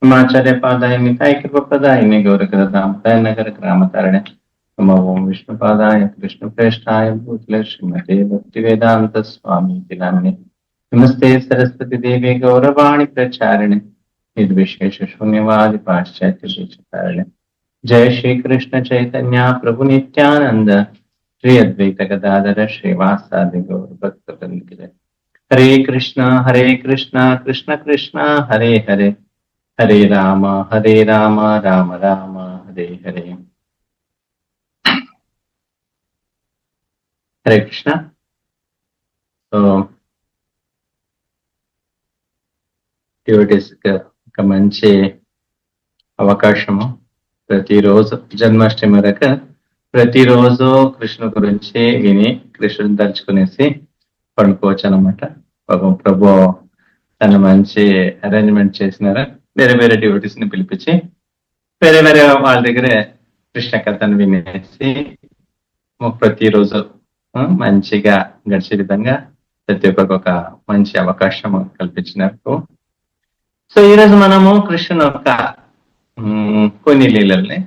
हिमाचर्यपादाय मिताय कृपप्रदायिने गौरकृतामताय नगर ग्रामतारिणे नमो ओं विष्णुपादाय कृष्णप्रेष्ठाय भूतले श्रीमते भक्तिवेदांत स्वामी तिलान्ने नमस्ते सरस्वती देवी गौरवाणी प्रचारिणे निर्विशेष शून्यवादि पाश्चात्य देशतारिणे जय श्री कृष्ण चैतन्य प्रभु नित्यानंद श्री अद्वैत गदाधर श्रीवासादि गौर भक्तवृंद हरे कृष्ण कृष्ण कृष्ण हरे हरे हरे राम राम राम हरे हरे हरे कृष्ण. సో డివోటీస్ ఒక మంచి అవకాశము. ప్రతిరోజు జన్మాష్టమి వరకు ప్రతిరోజు కృష్ణు గురించి విని కృష్ణుని తలుచుకునేసి పండుకోవచ్చు అనమాట. ప్రభు తన మంచి అరేంజ్మెంట్ చేసినారు. వేరే వేరే డివోటీస్ ని పిలిపించి వేరే వేరే వాళ్ళ దగ్గర కృష్ణ కథను వినేసి ప్రతిరోజు మంచిగా గడిచే విధంగా ప్రతి ఒక్కరికి ఒక మంచి అవకాశం కల్పించినారు. సో ఈరోజు మనము కృష్ణుని యొక్క కొన్ని లీలల్ని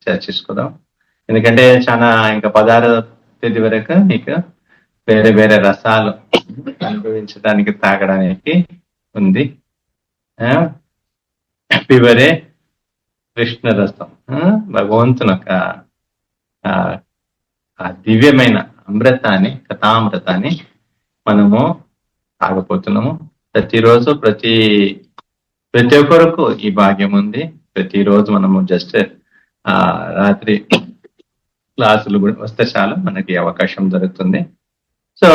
చర్చించుకుందాం. ఎందుకంటే చాలా ఇంకా 16వ తేదీ వరకు మీకు వేరే వేరే రసాలు అనుభవించడానికి తాగడానికి ఉంది. పివరే కృష్ణ రసం, భగవంతుని యొక్క దివ్యమైన అమృతాన్ని, కథామృతాన్ని మనము తాగపోతున్నాము. ప్రతిరోజు ప్రతి ఒక్కరికి ఈ భాగ్యం ఉంది. ప్రతిరోజు మనము జస్ట్ రాత్రి క్లాసులు వస్తే చాలు మనకి అవకాశం దొరుకుతుంది. సో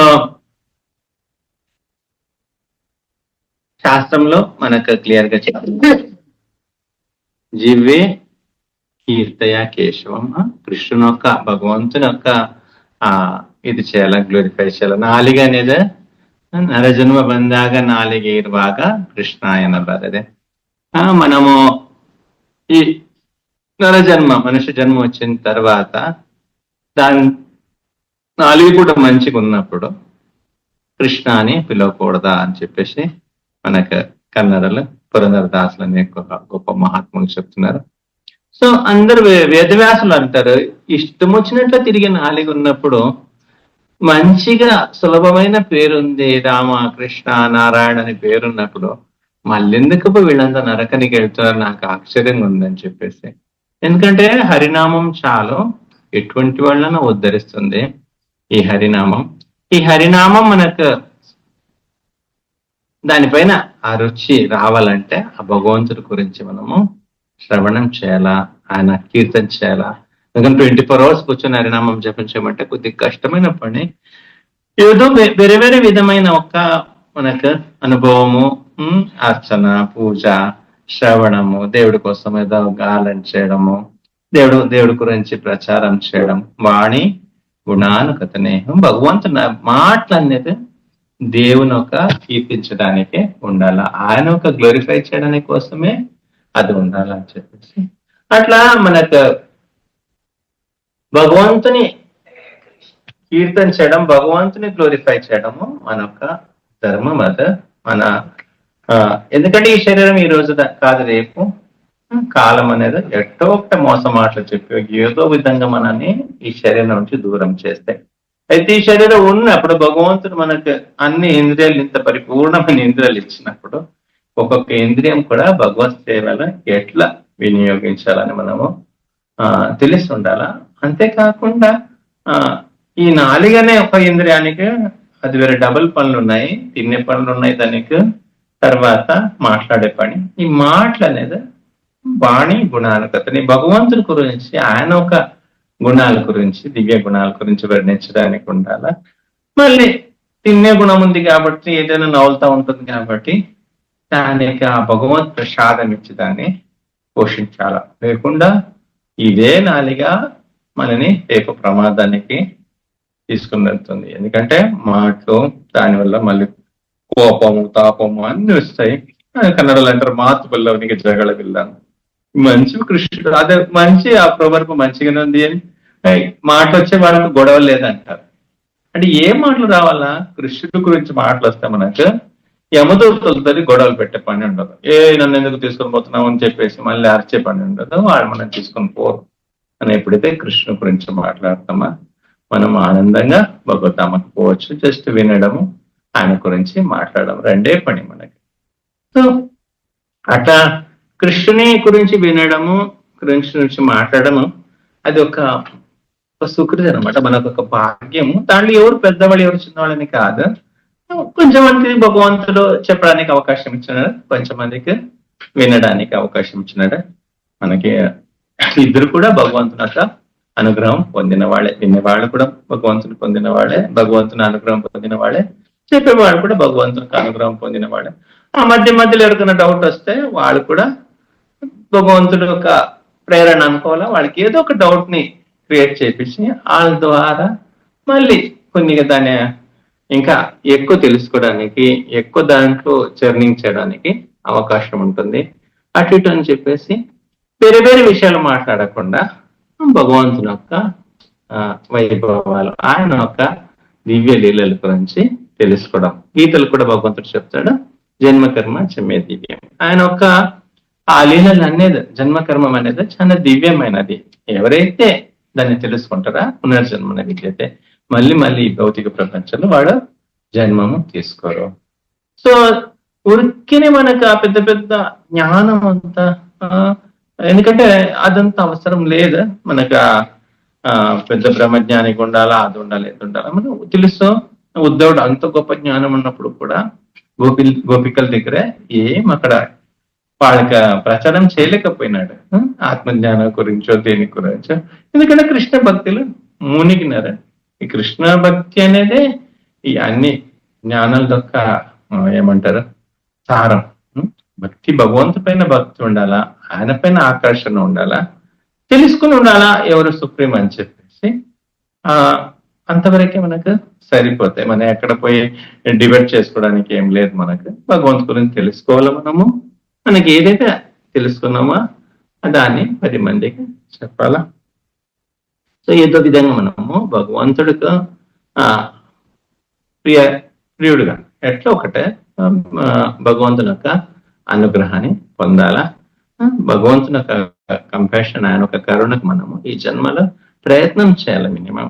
శాస్త్రంలో మనకు క్లియర్ గా చెప్తుంది, జివ్వే కీర్తయ కేశవం, కృష్ణుని యొక్క భగవంతుని యొక్క ಇದು చేయాల, ಗ್ಲೋರಿಫೈ చేయాల. ನಾಲಿಗೆ అనేది ನರಜನ್ಮ ಬಂದಾಗ ನಾಲಿಗೆ ಇರುವಾಗ ಕೃಷ್ಣಾಯನ ಬರದೆ. మనము ఈ నరజన్మ మనుష్య జన్మ వచ్చిన తర్వాత దాని నాలుగు కూడా మంచిగా ఉన్నప్పుడు కృష్ణ అని పిలవకూడదా అని చెప్పేసి మనకు కన్నడలో పురంధరదాసులు అనే గొప్ప మహాత్ములు చెప్తున్నారు. సో అందరు వేదవ్యాసులు అంటారు, ఇష్టం వచ్చినట్లు తిరిగి నాలుగు ఉన్నప్పుడు మంచిగా సులభమైన పేరుంది, రామ కృష్ణ నారాయణ అని పేరున్నప్పుడు మళ్ళెందుకు వీళ్ళంతా నరకనికి వెళ్తున్నారు, నాకు ఆశ్చర్యంగా ఉందని చెప్పేసి. ఎందుకంటే హరినామం చాలు ఎటువంటి వాళ్ళను ఉద్ధరిస్తుంది ఈ హరినామం. ఈ హరినామం మనకు దానిపైన ఆ రుచి రావాలంటే ఆ భగవంతుడి గురించి మనము శ్రవణం చేయాలా, ఆయన కీర్తన చేయాలా. ఎందుకంటే 24 hours కూర్చొని హరినామం జపించమంటే కొద్దిగా కష్టమైన పని. ఏదో వేరే వేరే విధమైన ఒక మనకు అనుభవము, అర్చన, పూజ, శ్రవణము, దేవుడి కోసం ఏదో గాలం చేయడము, దేవుడి గురించి ప్రచారం చేయడం, వాణి గుణానుకతనేహం, భగవంతుని మాటలు అనేది దేవుని ఒక కీర్తించడానికే ఉండాల, ఆయన ఒక గ్లోరిఫై చేయడానికి కోసమే అది ఉండాలని చెప్పేసి అట్లా మనకు భగవంతుని కీర్తన చేయడం, భగవంతుని గ్లోరిఫై చేయడము మన యొక్క ధర్మం. అది మన ఎందుకంటే ఈ శరీరం ఈ రోజు కాదు, రేపు కాలం అనేది ఎట్టో ఒకటి మోసం మాటలు చెప్పి ఏదో విధంగా మనని ఈ శరీరం నుంచి దూరం చేస్తాయి. అయితే ఈ శరీరం ఉన్నప్పుడు భగవంతుడు మనకు అన్ని ఇంద్రియాలు, ఇంత పరిపూర్ణమైన ఇంద్రియాలు ఇచ్చినప్పుడు ఒక్కొక్క ఇంద్రియం కూడా భగవత్ సేవలో ఎట్లా వినియోగించాలని మనము తెలిసి ఉండాలా. అంతేకాకుండా ఈ నాలుగనే ఒక ఇంద్రియానికి అది వేరే డబుల్ పనులు ఉన్నాయి, తినే పనులు ఉన్నాయి దానికి, తర్వాత మాట్లాడే పని. ఈ మాటలు అనేది వాణి గుణానుకతని, భగవంతుని గురించి ఆయన ఒక గుణాల గురించి, దివ్య గుణాల గురించి వర్ణించడానికి ఉండాలా. మళ్ళీ తినే గుణం ఉంది కాబట్టి ఏదైనా నవ్వులుతూ ఉంటుంది కాబట్టి దానికి ఆ భగవంత్ ప్రసాదం ఇచ్చి దాన్ని పోషించాల. లేకుండా ఇదే నాలిగా మనని రేపు ప్రమాదానికి తీసుకుని వెళ్తుంది. ఎందుకంటే మాటలు దానివల్ల మళ్ళీ కోపము, తాపము అన్ని వస్తాయి. కన్నడలో అంటారు మాతు బల్లవనికి జగళ బిల్లాను. మంచి కృష్ణుడు అదే మంచి ఆ ప్రవర్పు మంచిగానే ఉంది అని మాటలు వచ్చే వాళ్ళకు గొడవ లేదంటారు. అంటే ఏ మాటలు రావాలా? కృష్ణుడి గురించి మాటలు వస్తే మనకు యమదూతలతో గొడవలు పెట్టే పని ఉండదు. నన్ను ఎందుకు తీసుకొని పోతున్నావు అని చెప్పేసి మళ్ళీ అరిచే పని ఉండదు. వాళ్ళు మనం తీసుకొని పోరు అని ఎప్పుడైతే కృష్ణుని గురించి మాట్లాడతామా మనం ఆనందంగా భగవద్ధామకు పోవచ్చు. జస్ట్ వినడము, ఆయన గురించి మాట్లాడడం రెండే పని మనకి. సో అట్లా కృష్ణుని గురించి వినడము, కృష్ణుని గురించి మాట్లాడము అది ఒక సుకృతి అనమాట, మనకు ఒక భాగ్యము. దాంట్లో ఎవరు పెద్దవాళ్ళు ఎవరు చిన్నవాళ్ళని కాదు. కొంచెం మందికి భగవంతుడు చెప్పడానికి అవకాశం ఇచ్చినాడు, కొంచెం మందికి వినడానికి అవకాశం ఇచ్చినాడు. మనకి ఇద్దరు కూడా భగవంతుని యొక్క అనుగ్రహం పొందిన వాళ్ళే. వినేవాళ్ళు కూడా భగవంతుని పొందిన వాళ్ళే, భగవంతుని అనుగ్రహం పొందిన వాళ్ళే. చెప్పేవాళ్ళు కూడా భగవంతునికి అనుగ్రహం పొందిన వాళ్ళే. ఆ మధ్యలో ఎవరికైనా డౌట్ వస్తే వాళ్ళు కూడా భగవంతుడు ఒక ప్రేరణ అనుకోవాలా, వాళ్ళకి ఏదో ఒక డౌట్ ని క్రియేట్ చేపించి వాళ్ళ ద్వారా మళ్ళీ కొన్ని దాన్ని ఇంకా ఎక్కువ తెలుసుకోవడానికి, ఎక్కువ దాంట్లో జర్నింగ్ చేయడానికి అవకాశం ఉంటుంది. అటు ఇటు అని చెప్పేసి వేరే వేరే విషయాలు మాట్లాడకుండా భగవంతుని యొక్క వైభవాలు, ఆయన యొక్క దివ్య లీలల గురించి తెలుసుకోవడం. గీతలు కూడా భగవంతుడు చెప్తాడు, జన్మకర్మ చెమ్మే దివ్యం. ఆయన యొక్క ఆ లీలలు అనేది, జన్మకర్మం అనేది చాలా దివ్యమైనది. ఎవరైతే దాన్ని తెలుసుకుంటారా పునర్జన్మ అనేది అయితే మళ్ళీ ఈ భౌతిక ప్రపంచంలో వాడు జన్మము తీసుకోరు. సో ఉరికినే మనకు ఆ పెద్ద పెద్ద జ్ఞానం అంతా, ఎందుకంటే అదంతా అవసరం లేదు మనకు. పెద్ద బ్రహ్మజ్ఞానికి ఉండాలా, అది ఉండాలి, ఇది ఉండాలా. మనం తెలుసు ఉద్ధవుడు అంత గొప్ప జ్ఞానం ఉన్నప్పుడు కూడా గోపికల దగ్గర ఏం అక్కడ వాళ్ళకి ప్రచారం చేయలేకపోయినాడు ఆత్మజ్ఞానం గురించో దేని గురించో. ఎందుకంటే కృష్ణ భక్తులు మునిగినారు. ఈ కృష్ణ భక్తి అనేది ఈ అన్ని జ్ఞానాల యొక్క ఏమంటారు సారం. భక్తి భగవంతు పైన భక్తి ఉండాలా, ఆయన పైన ఆకర్షణ ఉండాలా, తెలుసుకుని ఉండాలా ఎవరు సుప్రీం అని చెప్పేసి అంతవరకే మనకు సరిపోతాయి. మనం ఎక్కడ పోయి డిబేట్ చేసుకోవడానికి ఏం లేదు. మనకు భగవంతు గురించి తెలుసుకోవాలి. మనకి ఏదైతే తెలుసుకున్నామో దాన్ని 10 మందికి చెప్పాలా. సో ఏదో విధంగా మనము భగవంతుడికి ప్రియుడుగా ఎట్లా ఒకటే భగవంతుని యొక్క అనుగ్రహాన్ని పొందాలా. భగవంతుని యొక్క కంపాషన్, ఆయన ఒక కరుణకు మనము ఈ జన్మలో ప్రయత్నం చేయాలి. మినిమం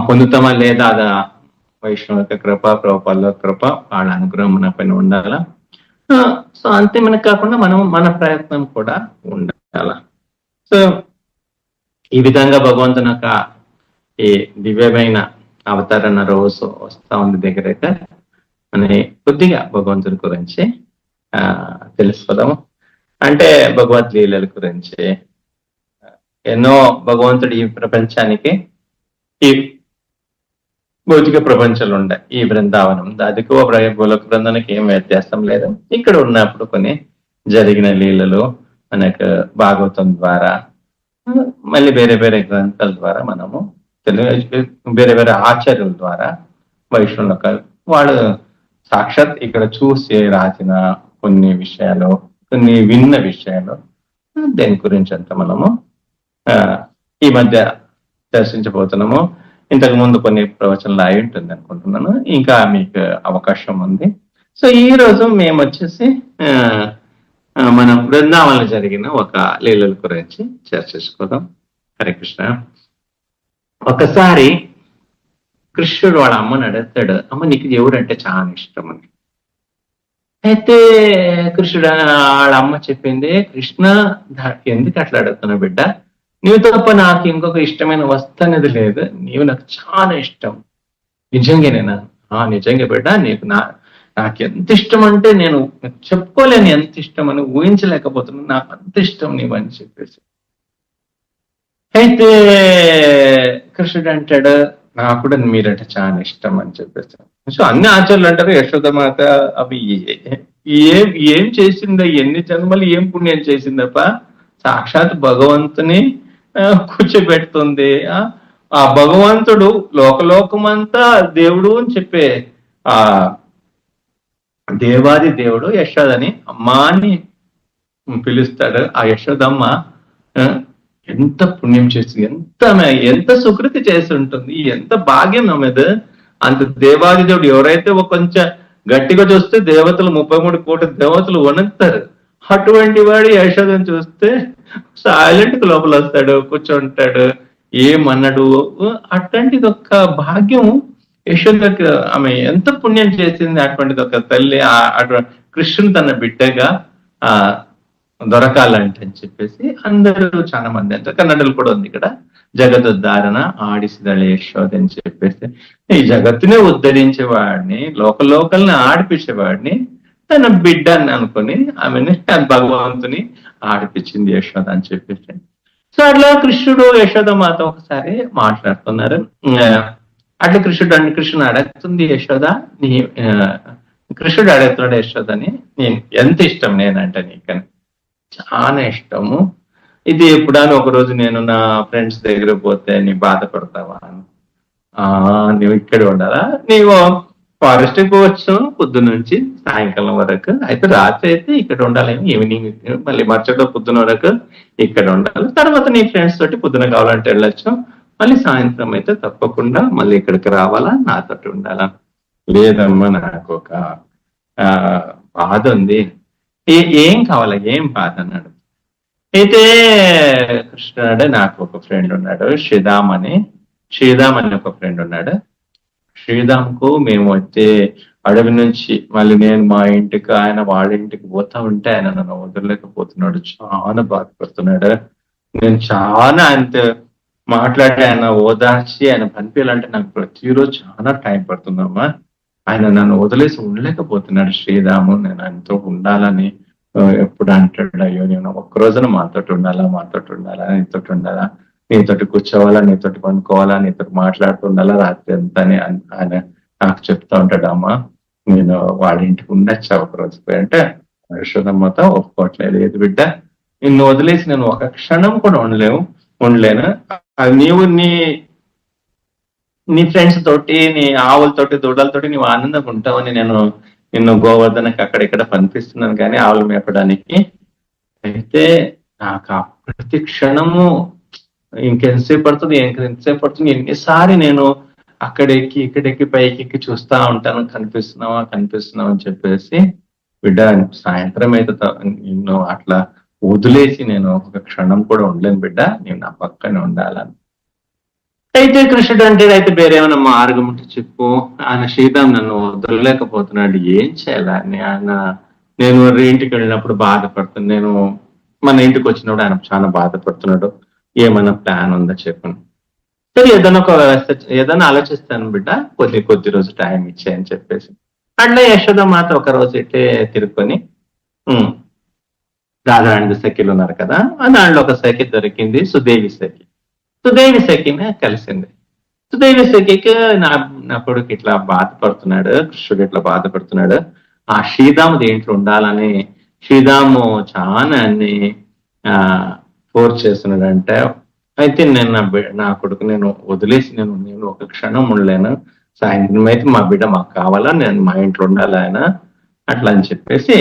పొందుతామా లేదా అది వైష్ణవ కృప, ప్రభుపాదుల కృప, వాళ్ళ అనుగ్రహం మన పైన ఉండాలా. సో అంతే మనకు కాకుండా మనం మన ప్రయత్నం కూడా ఉండాల. సో ఈ విధంగా భగవంతుని యొక్క ఈ దివ్యమైన అవతరణ రోజు వస్తా ఉంది దగ్గరైతే మన కొద్దిగా భగవంతుని గురించి తెలుసుకోదాము. అంటే భగవద్లీలల గురించి ఎన్నో భగవంతుడు ఈ ప్రపంచానికి ఈ భౌతిక ప్రపంచాలు ఉంటాయి. ఈ బృందావనం దాదికో గోలోక బృందానికి ఏం వ్యత్యాసం లేదు. ఇక్కడ ఉన్నప్పుడు కొన్ని జరిగిన లీలలు మనకు భాగవతం ద్వారా, మళ్ళీ వేరే వేరే గ్రంథాల ద్వారా మనము వేరే వేరే ఆచార్యుల ద్వారా వైష్ణవుల వాళ్ళు సాక్షాత్ ఇక్కడ చూసి రాసిన కొన్ని విషయాలు, కొన్ని విన్న విషయాలు, దేని గురించి అంతా మనము ఈ మధ్య దర్శించబోతున్నాము. ఇంతకు ముందు కొన్ని ప్రవచనాలు అయి ఉంటుంది అనుకుంటున్నాను. ఇంకా మీకు అవకాశం ఉంది. సో ఈ రోజు మేము వచ్చేసి మనం బృందావనంలో జరిగిన ఒక లీలల గురించి చర్చించుకోదాం. హరే కృష్ణ. ఒకసారి కృష్ణుడు వాళ్ళ అమ్మని అడుగుతాడు, అమ్మ నీకు ఎవరంటే చాలా ఇష్టం అని. అయితే కృష్ణుడు వాళ్ళ అమ్మ చెప్పింది, కృష్ణ ఎందుకు అట్లా అడుగుతున్నావు బిడ్డ, నీవు తప్ప నాకు ఇంకొక ఇష్టమైన వస్తు అనేది లేదు, నీవు నాకు చాలా ఇష్టం. నిజంగానేనా? నిజంగా బిడ్డ, నీకు నాకు ఎంత ఇష్టం అంటే నేను చెప్పుకోలేను ఎంత ఇష్టం అని, ఊహించలేకపోతున్నాను, నాకు అంత ఇష్టం నీవు అని చెప్పేసి. అయితే కృష్ణుడు అంటాడు, నాకు కూడా మీరంటే చాలా ఇష్టం అని చెప్పేసి. సో అన్ని ఆచార్యులు అంటారు, యశోదమాత అవి ఏం చేసిందో, ఎన్ని జన్మలు ఏం పుణ్యం చేసిందప్ప, సాక్షాత్ భగవంతుని కూర్చోబెడుతుంది. ఆ భగవంతుడు లోకలోకమంతా దేవుడు అని చెప్పే ఆ దేవాది దేవుడు యశోదని అమ్మా అని పిలుస్తాడు. ఆ యశోదమ్మ ఎంత పుణ్యం చేస్తుంది, ఎంత సుకృతి చేసి ఉంటుంది, ఎంత భాగ్యం ఆమెది. అంత దేవాది దేవుడు ఎవరైతే కొంచెం గట్టిగా చూస్తే దేవతలు 33 కోట్ల దేవతలు వణుకుతారు. అటువంటి వాడు యశోదని చూస్తే సైలెంట్ లోపల వస్తాడు, కూర్చుంటాడు, ఏమన్నాడు. అట్లాంటిది ఒక భాగ్యం యశోదకి. ఆమె ఎంత పుణ్యం చేసింది. అటువంటిది ఒక తల్లి అటువంటి కృష్ణుని తన బిడ్డగా ఆ దొరకాలంటే అని చెప్పేసి అందరూ చాలా మంది అంటే కన్నడలు కూడా ఉంది ఇక్కడ. జగదుద్ధారణ ఆడిసిదళ యశోద అని చెప్పేసి ఈ జగత్తునే ఉద్ధరించేవాడిని, లోకల్ని ఆడిపించేవాడిని తన బిడ్డ అని అనుకుని ఆమెని భగవంతుని ఆడిపించింది యశోద అని చెప్పేసి. సో అట్లా కృష్ణుడు యశోద మాతో ఒకసారి మాట్లాడుతున్నారు. అట్లా కృష్ణుడు అడుగుతుంది యశోద, నీ కృష్ణుడు అడుగుతున్నాడు యశోదని, నేను ఎంత ఇష్టం నేనంటే నీకని. చాలా ఇష్టము. ఇది ఎప్పుడని ఒక రోజు నేను నా ఫ్రెండ్స్ దగ్గర పోతే నీ బాధపడతావా అని. నువ్వు ఇక్కడ ఉండాలా, నీవు ఫారెస్ట్ పోవచ్చు పొద్దున్న నుంచి సాయంకాలం వరకు, అయితే రాత్రి అయితే ఇక్కడ ఉండాలేమో, ఈవినింగ్ మళ్ళీ మర్చితో పొద్దున వరకు ఇక్కడ ఉండాలి, తర్వాత నీ ఫ్రెండ్స్ తోటి పొద్దున కావాలంటే వెళ్ళొచ్చు, మళ్ళీ సాయంత్రం అయితే తప్పకుండా మళ్ళీ ఇక్కడికి రావాలా, నాతోటి ఉండాలా. లేదమ్మా నాకు ఒక బాధ ఉంది. ఏం కావాలా, ఏం బాధ అన్నాడు. అయితే కృష్ణుడు, నాకు ఒక ఫ్రెండ్ ఉన్నాడు శ్రీధామ్ అని ఒక ఫ్రెండ్ ఉన్నాడు. శ్రీధామ్కు మేము వచ్చే అడవి నుంచి మళ్ళీ నేను మా ఇంటికి ఆయన వాళ్ళ ఇంటికి పోతా ఉంటే ఆయన నన్ను వదలలేకపోతున్నాడు, చాలా బాధపడుతున్నాడు. నేను చాలా ఆయనతో మాట్లాడి ఆయన ఓదార్చి ఆయన పంపించాలంటే నాకు ప్రతిరోజు చాలా టైం పడుతుందమ్మా. ఆయన నన్ను వదిలేసి ఉండలేకపోతున్నాడు శ్రీరాము. నేను ఆయనతో ఉండాలని ఎప్పుడు అంటాడు, అయ్యో నేను ఒక్క రోజున మాతోటి ఉండాలా, నీతోటి ఉండాలా, నీతోటి కూర్చోవాలా, నీతోటి పనుకోవాలా, నీతోటి మాట్లాడుతుండాలా రాత్రి అంతా అని ఆయన నాకు చెప్తా ఉంటాడు. అమ్మా నేను వాళ్ళ ఇంటికి ఉండొచ్చా ఒక రోజు పోయి అంటే, యశోదమ్మతో ఒప్పుకోవట్లేదు. లేదు బిడ్డ, నిన్ను వదిలేసి నేను ఒక క్షణం కూడా ఉండలేను. నీవు నీ ఫ్రెండ్స్ తోటి, నీ ఆవులతోటి, దూడలతోటి నీవు ఆనందంగా ఉంటావని నిన్ను గోవర్ధనకి అక్కడిక్కడ పనిపిస్తున్నాను కానీ ఆవులు మేపడానికి. అయితే నాకు ఆ ప్రతి క్షణము ఇంకెంతసేపు పడుతుంది, ఎన్నిసారి నేను అక్కడెక్కి ఇక్కడెక్కి పైకి ఎక్కి చూస్తా ఉంటాను, కనిపిస్తున్నావా అని చెప్పేసి, బిడ్డ సాయంత్రం అయితే నిన్ను అట్లా వదిలేసి నేను ఒక క్షణం కూడా ఉండలేను బిడ్డ, నేను నా పక్కనే ఉండాలని. అయితే కృష్ణుడు అంటే, అయితే వేరేమైనా మార్గం ఉంటే చెప్పు, ఆయన శ్రీరామ్ నన్ను వదలలేకపోతున్నాడు, ఏం చేయాలని. నేను ఇంటికి వెళ్ళినప్పుడు బాధపడుతుంది, నేను మన ఇంటికి వచ్చినప్పుడు ఆయన చాలా బాధపడుతున్నాడు, ఏమైనా ప్లాన్ ఉందా చెప్పను. సరే ఏదైనా ఆలోచిస్తాను బిడ్డ, కొద్ది రోజు టైం ఇచ్చాయని చెప్పేసి. అట్లా యశోద మాత ఒక రోజు ఇట్లే తిరుక్కొని, రాధారాణి సఖీలు ఉన్నారు కదా, దాంట్లో ఒక సఖి దొరికింది, సుదేవి సఖిని కలిసింది. సుదేవి సఖికి నా కొడుకు ఇట్లా బాధపడుతున్నాడు, కృష్ణుడు ఇట్లా బాధపడుతున్నాడు, ఆ శ్రీరాము దేంట్లో ఉండాలని శ్రీరాము చాలా అన్ని ఫోర్స్ చేస్తున్నాడంటే, అయితే నేను నా కొడుకు నేను వదిలేసి నేను ఒక క్షణం ఉండలేను, సాయంత్రం అయితే మా బిడ్డ మాకు కావాలా, నేను మా ఇంట్లో ఉండాలి ఆయన అట్లా అని చెప్పేసి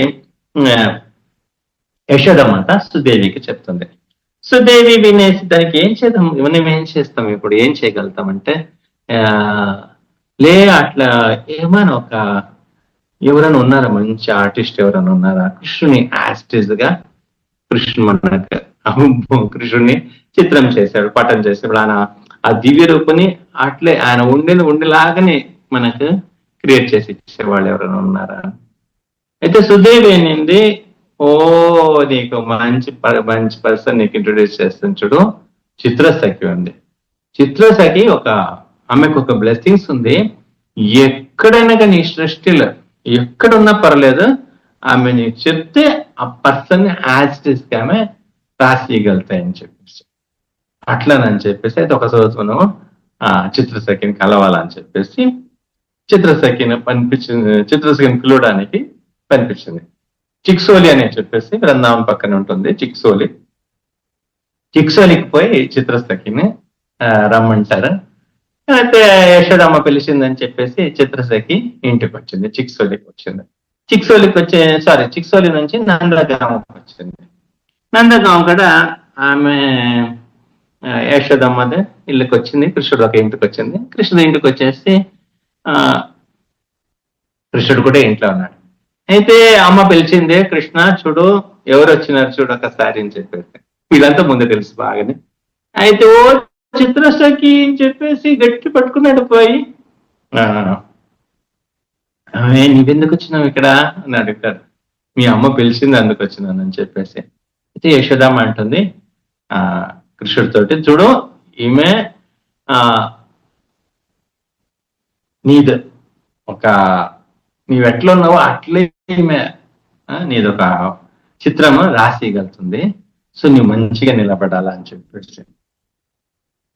యశోదమాత సుదేవికి చెప్తుంది. సుదేవి వినేసి దానికి ఏం చేద్దాం, మనం ఏం చేస్తాం, ఇప్పుడు ఏం చేయగలుగుతామంటే, అట్లా ఏమైనా ఎవరైనా ఉన్నారా, మంచి ఆర్టిస్ట్ ఎవరైనా ఉన్నారా, కృష్ణుని యాస్టిజ్ గా కృష్ణుని చిత్రం చేశాడు, పటం చేశాడు, ఆయన ఆ దివ్య రూపుని అట్లే ఆయన ఉండేలాగానే మనకు క్రియేట్ చేసి ఇచ్చేవాళ్ళు ఎవరైనా ఉన్నారా. అయితే సుదేవి ఏంది, నీకు మంచి పర్సన్ నీకు ఇంట్రొడ్యూస్ చేస్తాను చూడు, చిత్రసఖి ఉంది. చిత్రసఖి ఆమెకు ఒక బ్లెస్సింగ్స్ ఉంది, ఎక్కడైనా కానీ ఈ సృష్టిలో ఎక్కడున్నా పర్లేదు, ఆమె నీకు చెప్తే ఆ పర్సన్ యాజ్ ఆమె రాసియగలుగుతాయని చెప్పేసి, అట్లానని చెప్పేసి. అయితే ఒక రోజు మనం చిత్రసఖిని కలవాలని చెప్పేసి చిత్రసఖిని పిలవడానికి పనిపించింది. చిక్సోలి అని చెప్పేసి బృందావన్ పక్కన ఉంటుంది చిక్సోలికి పోయి చిత్రసఖిని రమ్మంటారు. అయితే యశోదమ్మ పిలిచిందని చెప్పేసి చిత్రసఖి ఇంటికి వచ్చింది, చిక్సోలి నుంచి నందగామకు వచ్చింది. నందగామ కూడా ఆమె యశోదమ్మది ఇళ్ళకి వచ్చింది, కృష్ణుడు ఒక ఇంటికి వచ్చింది. కృష్ణుడు ఇంటికి వచ్చేసి కృష్ణుడు కూడా ఇంట్లో ఉన్నాడు. అయితే అమ్మ పిలిచిందే, కృష్ణ చూడు ఎవరు వచ్చినారు చూడు ఒకసారి అని చెప్పేసి. వీళ్ళంతా ముందే తెలుసు బాగానే. అయితే ఓ చిత్రసఖి అని చెప్పేసి గట్టి పట్టుకున్నాడు పోయి. నీవెందుకు వచ్చినావు ఇక్కడ అని అడుగుతాడు. మీ అమ్మ పిలిచింది అందుకు వచ్చినాను అని చెప్పేసి. అయితే యశోదమ్మ అంటుంది కృష్ణుడితోటి, చూడు ఈమె నీది ఒక నీవెట్లా ఉన్నావో అట్లే ఈమె నీదొక చిత్రము రాసేయగలుగుతుంది, సో నువ్వు మంచిగా నిలబడాలా అని చెప్పేసి.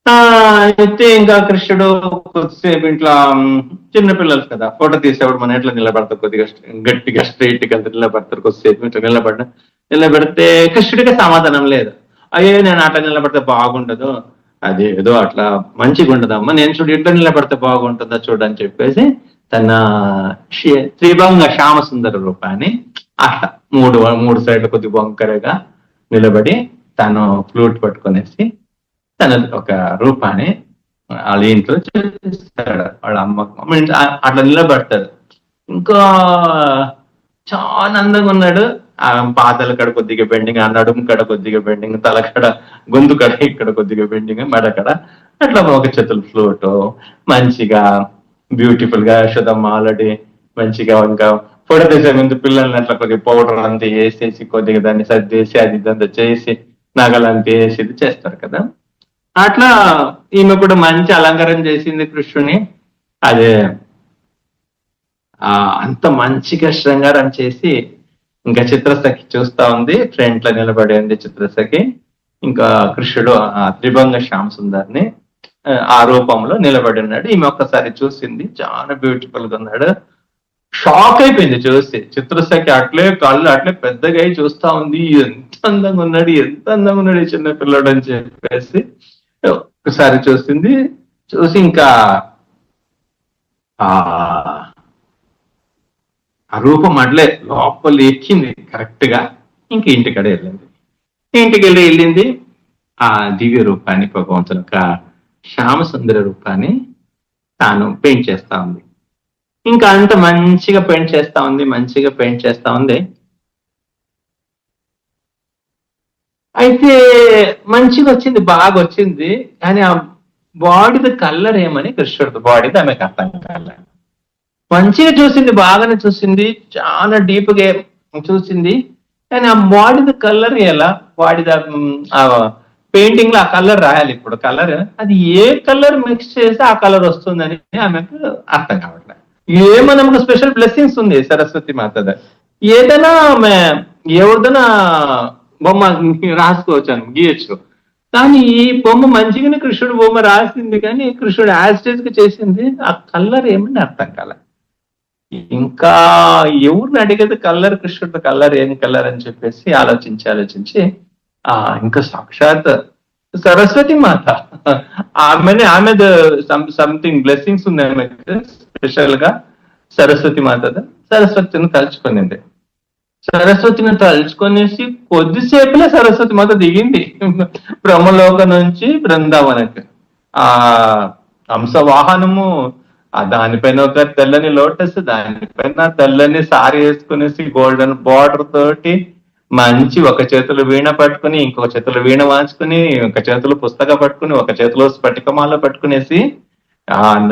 అయితే ఇంకా కృష్ణుడు కొద్దిసేపు ఇంట్లో చిన్నపిల్లలు కదా, ఫోటో తీసేవాడు మన ఎట్లా నిలబడతారు, కొద్దిగా గట్టిగా స్ట్రైట్ గా నిలబడతారు. కొద్దిసేపు ఇట్లా నిలబడితే కృష్ణుడికి సమాధానం లేదు. అయ్యో నేను అట్లా నిలబడితే బాగుండదు, అది ఏదో అట్లా మంచిగా ఉండదమ్మా, నేను చూడు ఇట్లా నిలబడితే బాగుంటుందా చూడని చెప్పేసి తన త్రిభంగ శ్యామ సుందర రూపాన్ని అట్లా మూడు సైడ్లు కొద్దిగా వంకరగా నిలబడి తను ఫ్లూట్ పట్టుకునేసి తన ఒక రూపాన్ని వాళ్ళ ఇంట్లో చూపిస్తాడు. వాళ్ళ అమ్మ అట్లా నిలబడతాడు. ఇంకా చాలా అందంగా ఉన్నాడు. ఆ పాదల కడ కొద్దిగా బెండింగ్, ఆ నడుము కడ కొద్దిగా బెండింగ్, తల కడ గొంతు కడ ఇక్కడ కొద్దిగా బెండింగ్, మెడ కడ అట్లా ఒక చేతులు ఫ్లూట్ మంచిగా బ్యూటిఫుల్ గా యశోదమ్మ ఆల్రెడీ మంచిగా ఇంకా ఫోటో తీసే ముందు పిల్లల్ని అట్లా కొద్దిగా పౌడర్ అంతా వేసేసి కొద్దిగా దాన్ని సర్దేసి అది ఇదంతా చేసి నగలంతా వేసి ఇది చేస్తారు కదా. అట్లా ఈమె కూడా మంచి అలంకారం చేసింది కృష్ణుని. అదే అంత మంచిగా శృంగారం చేసి ఇంకా చిత్రసఖి చూస్తా ఉంది, ఫ్రంట్ లో నిలబడి ఉంది చిత్రసఖి. ఇంకా కృష్ణుడు ఆ త్రిభంగ శ్యామ సుందర్ని ఆ రూపంలో నిలబడి ఉన్నాడు. ఈమె ఒక్కసారి చూసింది, చాలా బ్యూటిఫుల్ గా ఉన్నాడు. షాక్ అయిపోయింది చూసి. చిత్రసఖి అట్లే కళ్ళు అట్లే పెద్దగా చూస్తా ఉంది, ఎంత అందంగా ఉన్నాడు, ఎంత అందంగా ఉన్నాడు ఈ చిన్న పిల్లడు అని చెప్పేసి ఒకసారి చూసింది. చూసి ఇంకా ఆ రూపం అట్లే లోపల ఎక్కింది కరెక్ట్ గా. ఇంక ఇంటికడే వెళ్ళింది. ఇంటికి వెళ్ళింది ఆ దివ్య రూపాన్ని, భగవంతుని యొక్క శ్యామ సుందర రూపాన్ని తాను పెయింట్ చేస్తా ఉంది. ఇంకా అంత మంచిగా పెయింట్ చేస్తా ఉంది, మంచిగా పెయింట్ చేస్తా ఉంది. అయితే మంచిగా వచ్చింది, బాగా వచ్చింది. కానీ ఆ బాడీది కలర్ ఏమని కృష్ణుడిది బాడీది ఆమెకు అర్థం కాలే. మంచిగా చూసింది, బాగానే చూసింది, చాలా డీప్ గా చూసింది. కానీ ఆ బాడీది కలర్ ఎలా, బాడీది ఆ పెయింటింగ్ లో ఆ కలర్ రాయాలి. ఇప్పుడు కలర్ అది ఏ కలర్ మిక్స్ చేస్తే ఆ కలర్ వస్తుందని ఆమెకు అర్థం కావట్లేదు. ఏమో నమ్మకు స్పెషల్ బ్లెస్సింగ్స్ ఉంది సరస్వతి మాతద. ఏదైనా ఆమె ఎవరిదైనా బొమ్మ రాసుకోవచ్చాను, గీయచ్చు. కానీ ఈ బొమ్మ మంచిగానే కృష్ణుడు బొమ్మ రాసింది, కానీ కృష్ణుడు యాస్టేజ్ గా చేసింది ఆ కలర్ ఏమని అర్థం కాలే. ఇంకా ఎవరిని అడిగేది కలర్, కృష్ణుడు కలర్ ఏం కలర్ అని చెప్పేసి ఆలోచించి ఇంకా సాక్షాత్ సరస్వతి మాత ఆమెది సంథింగ్ బ్లెస్సింగ్స్ ఉంది ఆమెకు స్పెషల్ గా. సరస్వతి మాత సరస్వతిని తలుచుకునింది. సరస్వతిని తలుచుకొనేసి కొద్దిసేపులో సరస్వతి మాత దిగింది బ్రహ్మలోక నుంచి బృందావనకు. ఆ హంసవాహనము, దానిపైన ఒక తెల్లని లోటస్, దానిపైన తెల్లని సారీ వేసుకునేసి గోల్డెన్ బార్డర్ తోటి మంచి ఒక చేతులు వీణ పట్టుకుని, ఇంకొక చేతులు వీణ వాంచుకుని, ఒక చేతులు పుస్తకం పట్టుకుని, ఒక చేతిలో స్ఫటికమాల పట్టుకునేసి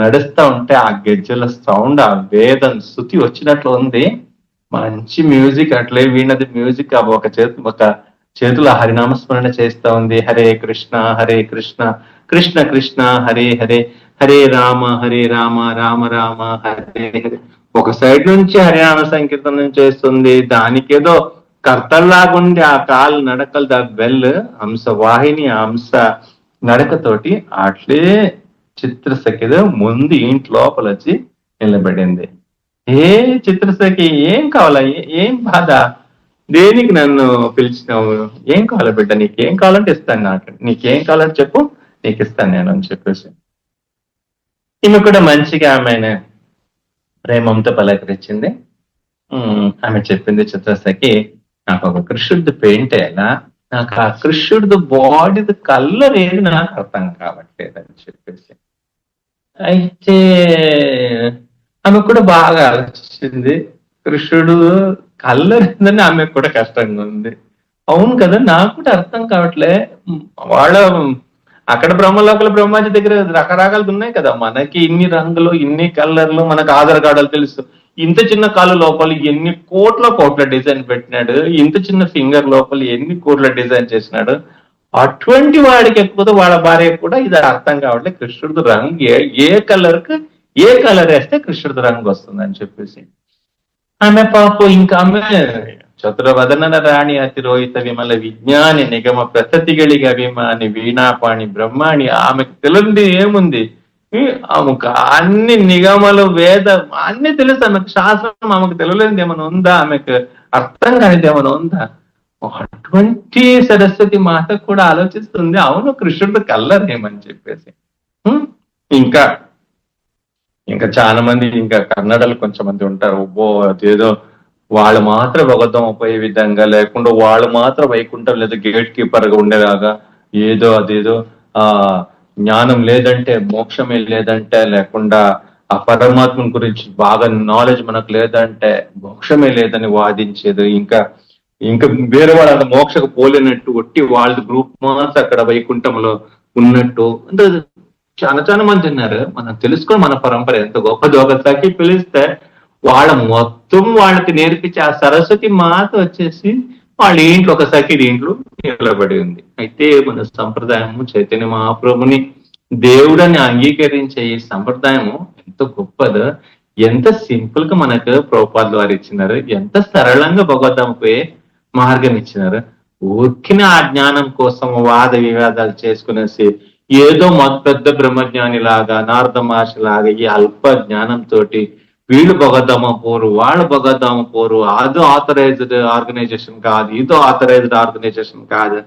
నడుస్తా ఉంటే ఆ గెజ్జల సౌండ్, ఆ వేదం శృతి వచ్చినట్లు ఉంది. మంచి మ్యూజిక్, అట్లే వీణది మ్యూజిక్. ఒక చేతుల హరినామస్మరణ చేస్తా ఉంది. హరే కృష్ణ కృష్ణ కృష్ణ హరే హరే, హరే రామ రామ రామ హరే హరే. ఒక సైడ్ నుంచి హరినామ సంకీర్తనం చేస్తుంది. దానికేదో కర్తల్లాగుండి ఆ కాలు నడకలు, దా బెల్ హంస వాహిని, హంస నడకతోటి అట్లే చిత్రసఖిద ముందు ఇంటి లోపల వచ్చి నిలబడింది. ఏ చిత్రసఖి, ఏం కావాలా, ఏం బాధ, దేనికి నన్ను పిలిచినావు, ఏం కావాలా బిడ్డ, నీకేం కావాలంటే ఇస్తాను, నాకు నీకేం కావాలంటే చెప్పు, నీకు ఇస్తాను నేను అని చెప్పేసి. ఈమె కూడా మంచిగా ఆమె ప్రేమంతో పలకరించింది. ఆమె చెప్పింది చిత్రసఖి, నాకు ఒక కృష్ణుడిది పెయింట్ అయ్యేలా, నాకు ఆ కృష్ణుడిది బాడీది కలర్ ఏది నాకు అర్థం కావట్లేదు అని చెప్పేసి. అయితే ఆమె కూడా బాగా ఆలోచించింది. కృష్ణుడు కలర్ ఏందని ఆమెకు కూడా కష్టంగా ఉంది. అవును కదా, నాకు కూడా అర్థం కావట్లే. వాళ్ళ అక్కడ బ్రహ్మలోకల బ్రహ్మాజీ దగ్గర రకరకాలు ఉన్నాయి కదా, మనకి ఇన్ని రంగులు ఇన్ని కలర్లు, మనకు ఆధార్ కార్డులు తెలుసు. ఇంత చిన్న కాలు లోపల ఎన్ని కోట్ల కోట్ల డిజైన్ పెట్టినాడు, ఇంత చిన్న ఫింగర్ లోపల ఎన్ని కోట్ల డిజైన్ చేసినాడు. అటువంటి వాడికి ఎక్కువ వాళ్ళ భార్య కూడా ఇది అర్థం కావట్లేదు. కృష్ణుడు రంగు ఏ కలర్ కి ఏ కలర్ వేస్తే కృష్ణుడు రంగు వస్తుంది అని చెప్పేసి ఆమె పాపం ఇంకా ఆమె చతురవదన రాణి అతిరోహిత విమల విజ్ఞాని నిగమ ప్రసతిಗಳಿಗೆ అభిమాని వీణాపాణి బ్రహ్మాణి. ఆమెకు తెలియదు ఏముంది, ఆమెకు అన్ని నిగమలు వేద అన్ని తెలుసు. ఆమెకు శాస్త్రం ఆమెకు తెలియలేదు ఏమైనా ఉందా, ఆమెకు అర్థం కానిది ఏమైనా ఉందా. అటువంటి సరస్వతి మాత కూడా ఆలోచిస్తుంది, అవును కృష్ణుడు కల్లరేమని చెప్పేసి. ఇంకా ఇంకా చాలా మంది ఇంకా కన్నడలు కొంచెం మంది ఉంటారు. ఓ అదేదో వాళ్ళు మాత్రం భగవద్గం పోయే విధంగా, లేకుండా వాళ్ళు మాత్రం వైకుంఠం లేదా గేట్ కీపర్ గా ఉండేలాగా, ఏదో అదేదో జ్ఞానం లేదంటే మోక్షమే లేదంటే, లేకుండా ఆ పరమాత్మ గురించి బాగా నాలెడ్జ్ మనకు లేదంటే మోక్షమే లేదని వాదించేది. ఇంకా ఇంకా వేరే వాళ్ళు మోక్షకు పోలేనట్టు ఒట్టి వాళ్ళ గ్రూప్ మాత్రం అక్కడ వైకుంఠంలో ఉన్నట్టు చాలా చాలా మంది ఉన్నారు. మనం తెలుసుకొని మన పరంపర ఎంత గొప్పది. ఒక సఖి పిలిస్తే వాళ్ళ మొత్తం వాళ్ళకి నేర్పించి ఆ సరస్వతి మాత వచ్చేసి వాళ్ళ ఇంట్లో ఒక సఖి ఇంట్లో నిలబడి ఉంది. అయితే మన సంప్రదాయము చైతన్య మహాప్రభుని దేవుడని అంగీకరించే ఈ సంప్రదాయము ఎంత గొప్పదో, ఎంత సింపుల్ గా మనకు ప్రభుపాదుల వారు ఇచ్చినారు, ఎంత సరళంగా భగవద్గీతకు మార్గం ఇచ్చినారు. ఊరికిన ఆ జ్ఞానం కోసం వాద వివాదాలు చేసుకునేసి ఏదో పెద్ద బ్రహ్మజ్ఞాని లాగా నారద మహర్షి లాగా ఈ అల్ప జ్ఞానంతో వీళ్ళు భగవద్ధామ పోరు వాళ్ళు భగవద్ధామ పోరు, అదో ఆథరైజ్డ్ ఆర్గనైజేషన్ కాదు ఇదో ఆథరైజ్డ్ ఆర్గనైజేషన్ కాదు,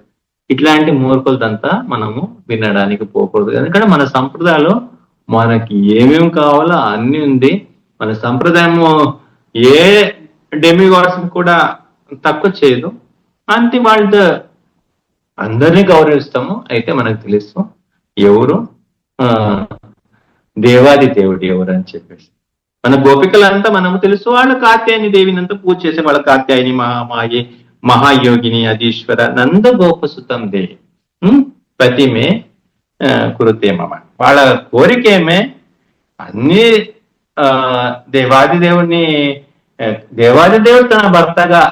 ఇట్లాంటి మూర్ఖులదంతా మనము వినడానికి పోకూడదు. ఎందుకంటే మన సంప్రదాయంలో మనకి ఏమేమి కావాలో అన్ని ఉంది. మన సంప్రదాయము ఏ డెమిగాడ్స్ కూడా తక్కువ చేయదు. అంతే వాళ్ళ అందరినీ గౌరవిస్తాము. అయితే మనకు తెలుసు ఎవరు దేవాది దేవుడు ఎవరు అని చెప్పేసి. మన గోపికలంతా మనము తెలుసు, వాళ్ళు కాత్యాయని దేవిని అంతా పూజ చేసే వాళ్ళ కాత్యాయని మహామాయి మహాయోగిని అధీశ్వర నంద గోపసుతం దేవి ప్రతిమే కురుతేమమ. వాళ్ళ కోరికేమే అన్ని దేవాది దేవుడు తన భర్తగా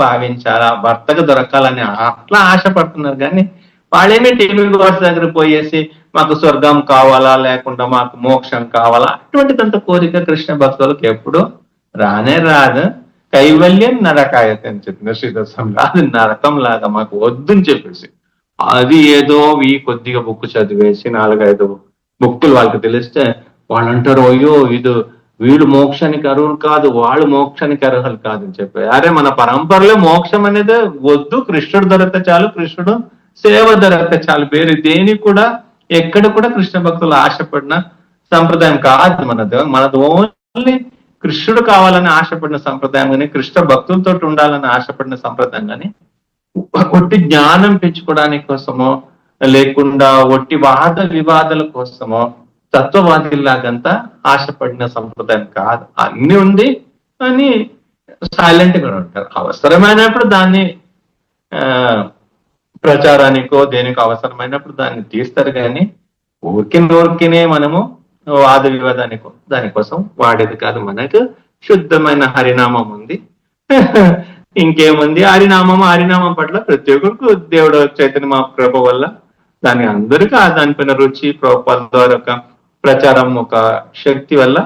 భావించాలా, భర్తగా దొరకాలని అట్లా ఆశపడుతున్నారు. కానీ వాళ్ళేమి టీవీ గాడ్స్ దగ్గర పోయేసి మాకు స్వర్గం కావాలా లేకుండా మాకు మోక్షం కావాలా అటువంటిదంత కోరిక కృష్ణ భక్తులకు ఎప్పుడు రానే రాదు. కైవల్యం నరకాయత అని చెప్పిన శ్రీదర్శంలో, అది నరకం లాగా మాకు వద్దని చెప్పేసి అది ఏదో కొద్దిగా బుక్ చదివేసి 4-5 బుక్కులు వాళ్ళకి తెలిస్తే వాళ్ళు అంటారు అయ్యో ఇది వీళ్ళు మోక్షానికి అర్హులు కాదు వాళ్ళు మోక్షానికి అర్హులు కాదని చెప్పి. అరే మన పరంపరలో మోక్షం అనేది వద్దు, కృష్ణుడు దొరికితే చాలు, కృష్ణుడు సేవ దొరికితే చాలు, పేరు దేని కూడా ఎక్కడ కూడా కృష్ణ భక్తులు ఆశపడిన సంప్రదాయం కాదు మనది. మనది ఓన్లీ కృష్ణుడు కావాలని ఆశపడిన సంప్రదాయం కానీ, కృష్ణ భక్తులతో ఉండాలని ఆశపడిన సంప్రదాయం కానీ, ఒట్టి జ్ఞానం పెంచుకోవడానికి కోసమో లేకుండా ఒట్టి వాద వివాదాల కోసమో తత్వవాదిలాగంతా ఆశపడిన సంప్రదాయం కాదు. అన్ని ఉంది అని సైలెంట్ గా ఉంటారు. అవసరమైనప్పుడు దాన్ని ప్రచారానికో దేనికో అవసరమైనప్పుడు దాన్ని తీస్తారు. కానీ ఊరికినే మనము వాద వివాదానికో దానికోసం వాడేది కాదు. మనకు శుద్ధమైన హరినామం ఉంది, ఇంకేముంది. హరినామం పట్ల ప్రతి ఒక్కరికి దేవుడు చైతన్య మహాప్రభు వల్ల దాని అందరికీ దానిపైన రుచి ప్రభుపాద ద్వారా ఒక ప్రచారం ఒక శక్తి వల్ల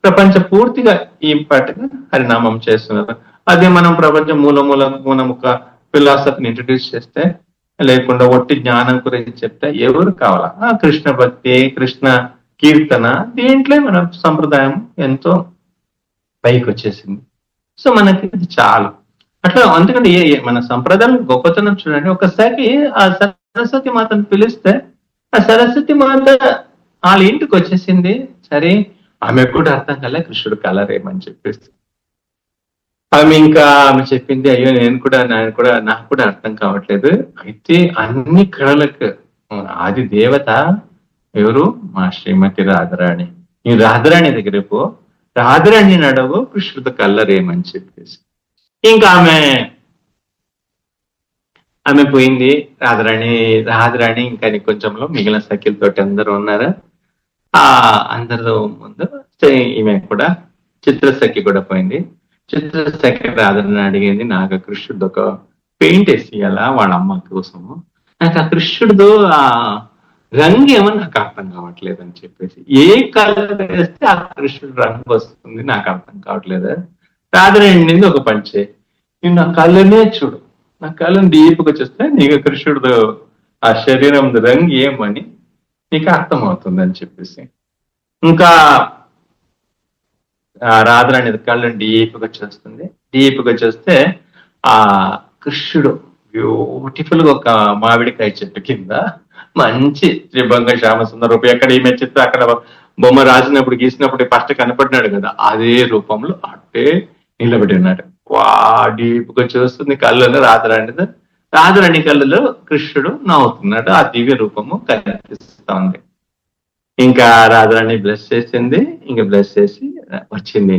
ప్రపంచ పూర్తిగా ఈ పాటగా హరినామం చేస్తున్నారు. అదే మనం ప్రపంచం మూలం ఒక ఫిలాసఫీని ఇంట్రడ్యూస్ చేస్తే లేకుండా ఒట్టి జ్ఞానం గురించి చెప్తే ఎవరు కావాలా? కృష్ణ భక్తి కృష్ణ కీర్తన దీంట్లో మన సంప్రదాయం ఎంతో పైకి వచ్చేసింది. సో మనకి ఇది చాలు. అట్లా అందుకంటే మన సంప్రదాయం గొప్పతనం చూడండి. ఒకసారి ఆ సరస్వతి మాతను పిలిస్తే ఆ సరస్వతి మాత వాళ్ళ ఇంటికి వచ్చేసింది. సరే ఆమె కూడా అర్థం కల కృష్ణుడు కలరేమని చెప్పేసి ఆమె చెప్పింది అయ్యో నాకు కూడా అర్థం కావట్లేదు. అయితే అన్ని కళలకు ఆది దేవత ఎవరు? మా శ్రీమతి రాధారాణి. ఈ రాధారాణి దగ్గర పో, రాధారాణిని అడగు కృష్ణుడితో కలర్ ఏమని చెప్పేసి. ఇంకా ఆమె పోయింది. రాధారాణి ఇంకా కొంచెంలో మిగిలిన సఖీలతోటి అందరూ ఉన్నారు. అందరితో ముందు ఈమె కూడా చిత్రసఖి కూడా పోయింది. చిత్రసఖి రాధారాణి అడిగింది, నాకు కృష్ణుడితో ఒక పెయింట్ వేసి ఇవ్వాలా వాళ్ళ అమ్మ కోసము, నాకు ఆ కృష్ణుడితో ఆ రంగు ఏమో నాకు అర్థం కావట్లేదు అని చెప్పేసి. ఏ కలర్ వేస్తే ఆ కృష్ణుడు రంగు వస్తుంది నాకు అర్థం కావట్లేదు. రాధారాణి ఒక పంచే, నేను నా కళ్ళనే చూడు, నా కళ్ళని డీప్గా చూస్తే నీకు కృష్ణుడు ఆ శరీరం రంగు ఏమని నీకు అర్థం అవుతుంది అని చెప్పేసి. ఇంకా రాధారాణి కళ్ళని డీప్గా చూస్తుంది. డీప్గా చూస్తే ఆ కృష్ణుడు బ్యూటిఫుల్ గా ఒక మామిడికాయ చెట్టు కింద మంచి త్రిభంగ శ్యామ సుందర రూపం, ఎక్కడ ఈమె చిత్రం అక్కడ బొమ్మ రాసినప్పుడు గీసినప్పుడు ఫస్ట్ కనపడినాడు కదా, అదే రూపంలో అట్టే నిలబడి ఉన్నాడు. డీప్గా చూస్తుంది కళ్ళలో రాధారాణి కళ్ళలో కృష్ణుడు నవ్వుతున్నాడు. ఆ దివ్య రూపము కనిపిస్తా ఉంది. ఇంకా రాధారాణి బ్లెస్ చేసింది. ఇంకా బ్లెస్ చేసి వచ్చింది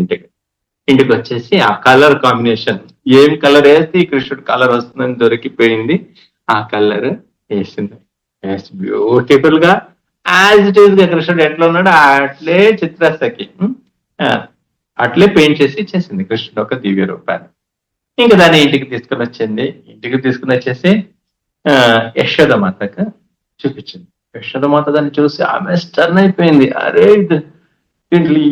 ఇంటికి వచ్చేసి ఆ కలర్ కాంబినేషన్, ఏం కలర్ వేస్తే ఈ కృష్ణుడు కలర్ వస్తుందని దొరికిపోయింది. ఆ కలర్ వేసింది. బ్యూటిఫుల్ గా యాజ్ ఇట్ ఈస్ గా కృష్ణుడు ఎట్లా ఉన్నాడు అట్లే చిత్రసఖి అట్లే పెయింట్ చేసి ఇచ్చేసింది కృష్ణుడు ఒక దివ్య రూపాన్ని. ఇంకా దాన్ని ఇంటికి తీసుకుని వచ్చింది. ఇంటికి తీసుకుని వచ్చేసి యశోదమాతకు చూపించింది. యశోదమాత దాన్ని చూసి ఆమె స్టర్న్ అయిపోయింది. అరే దీంట్లో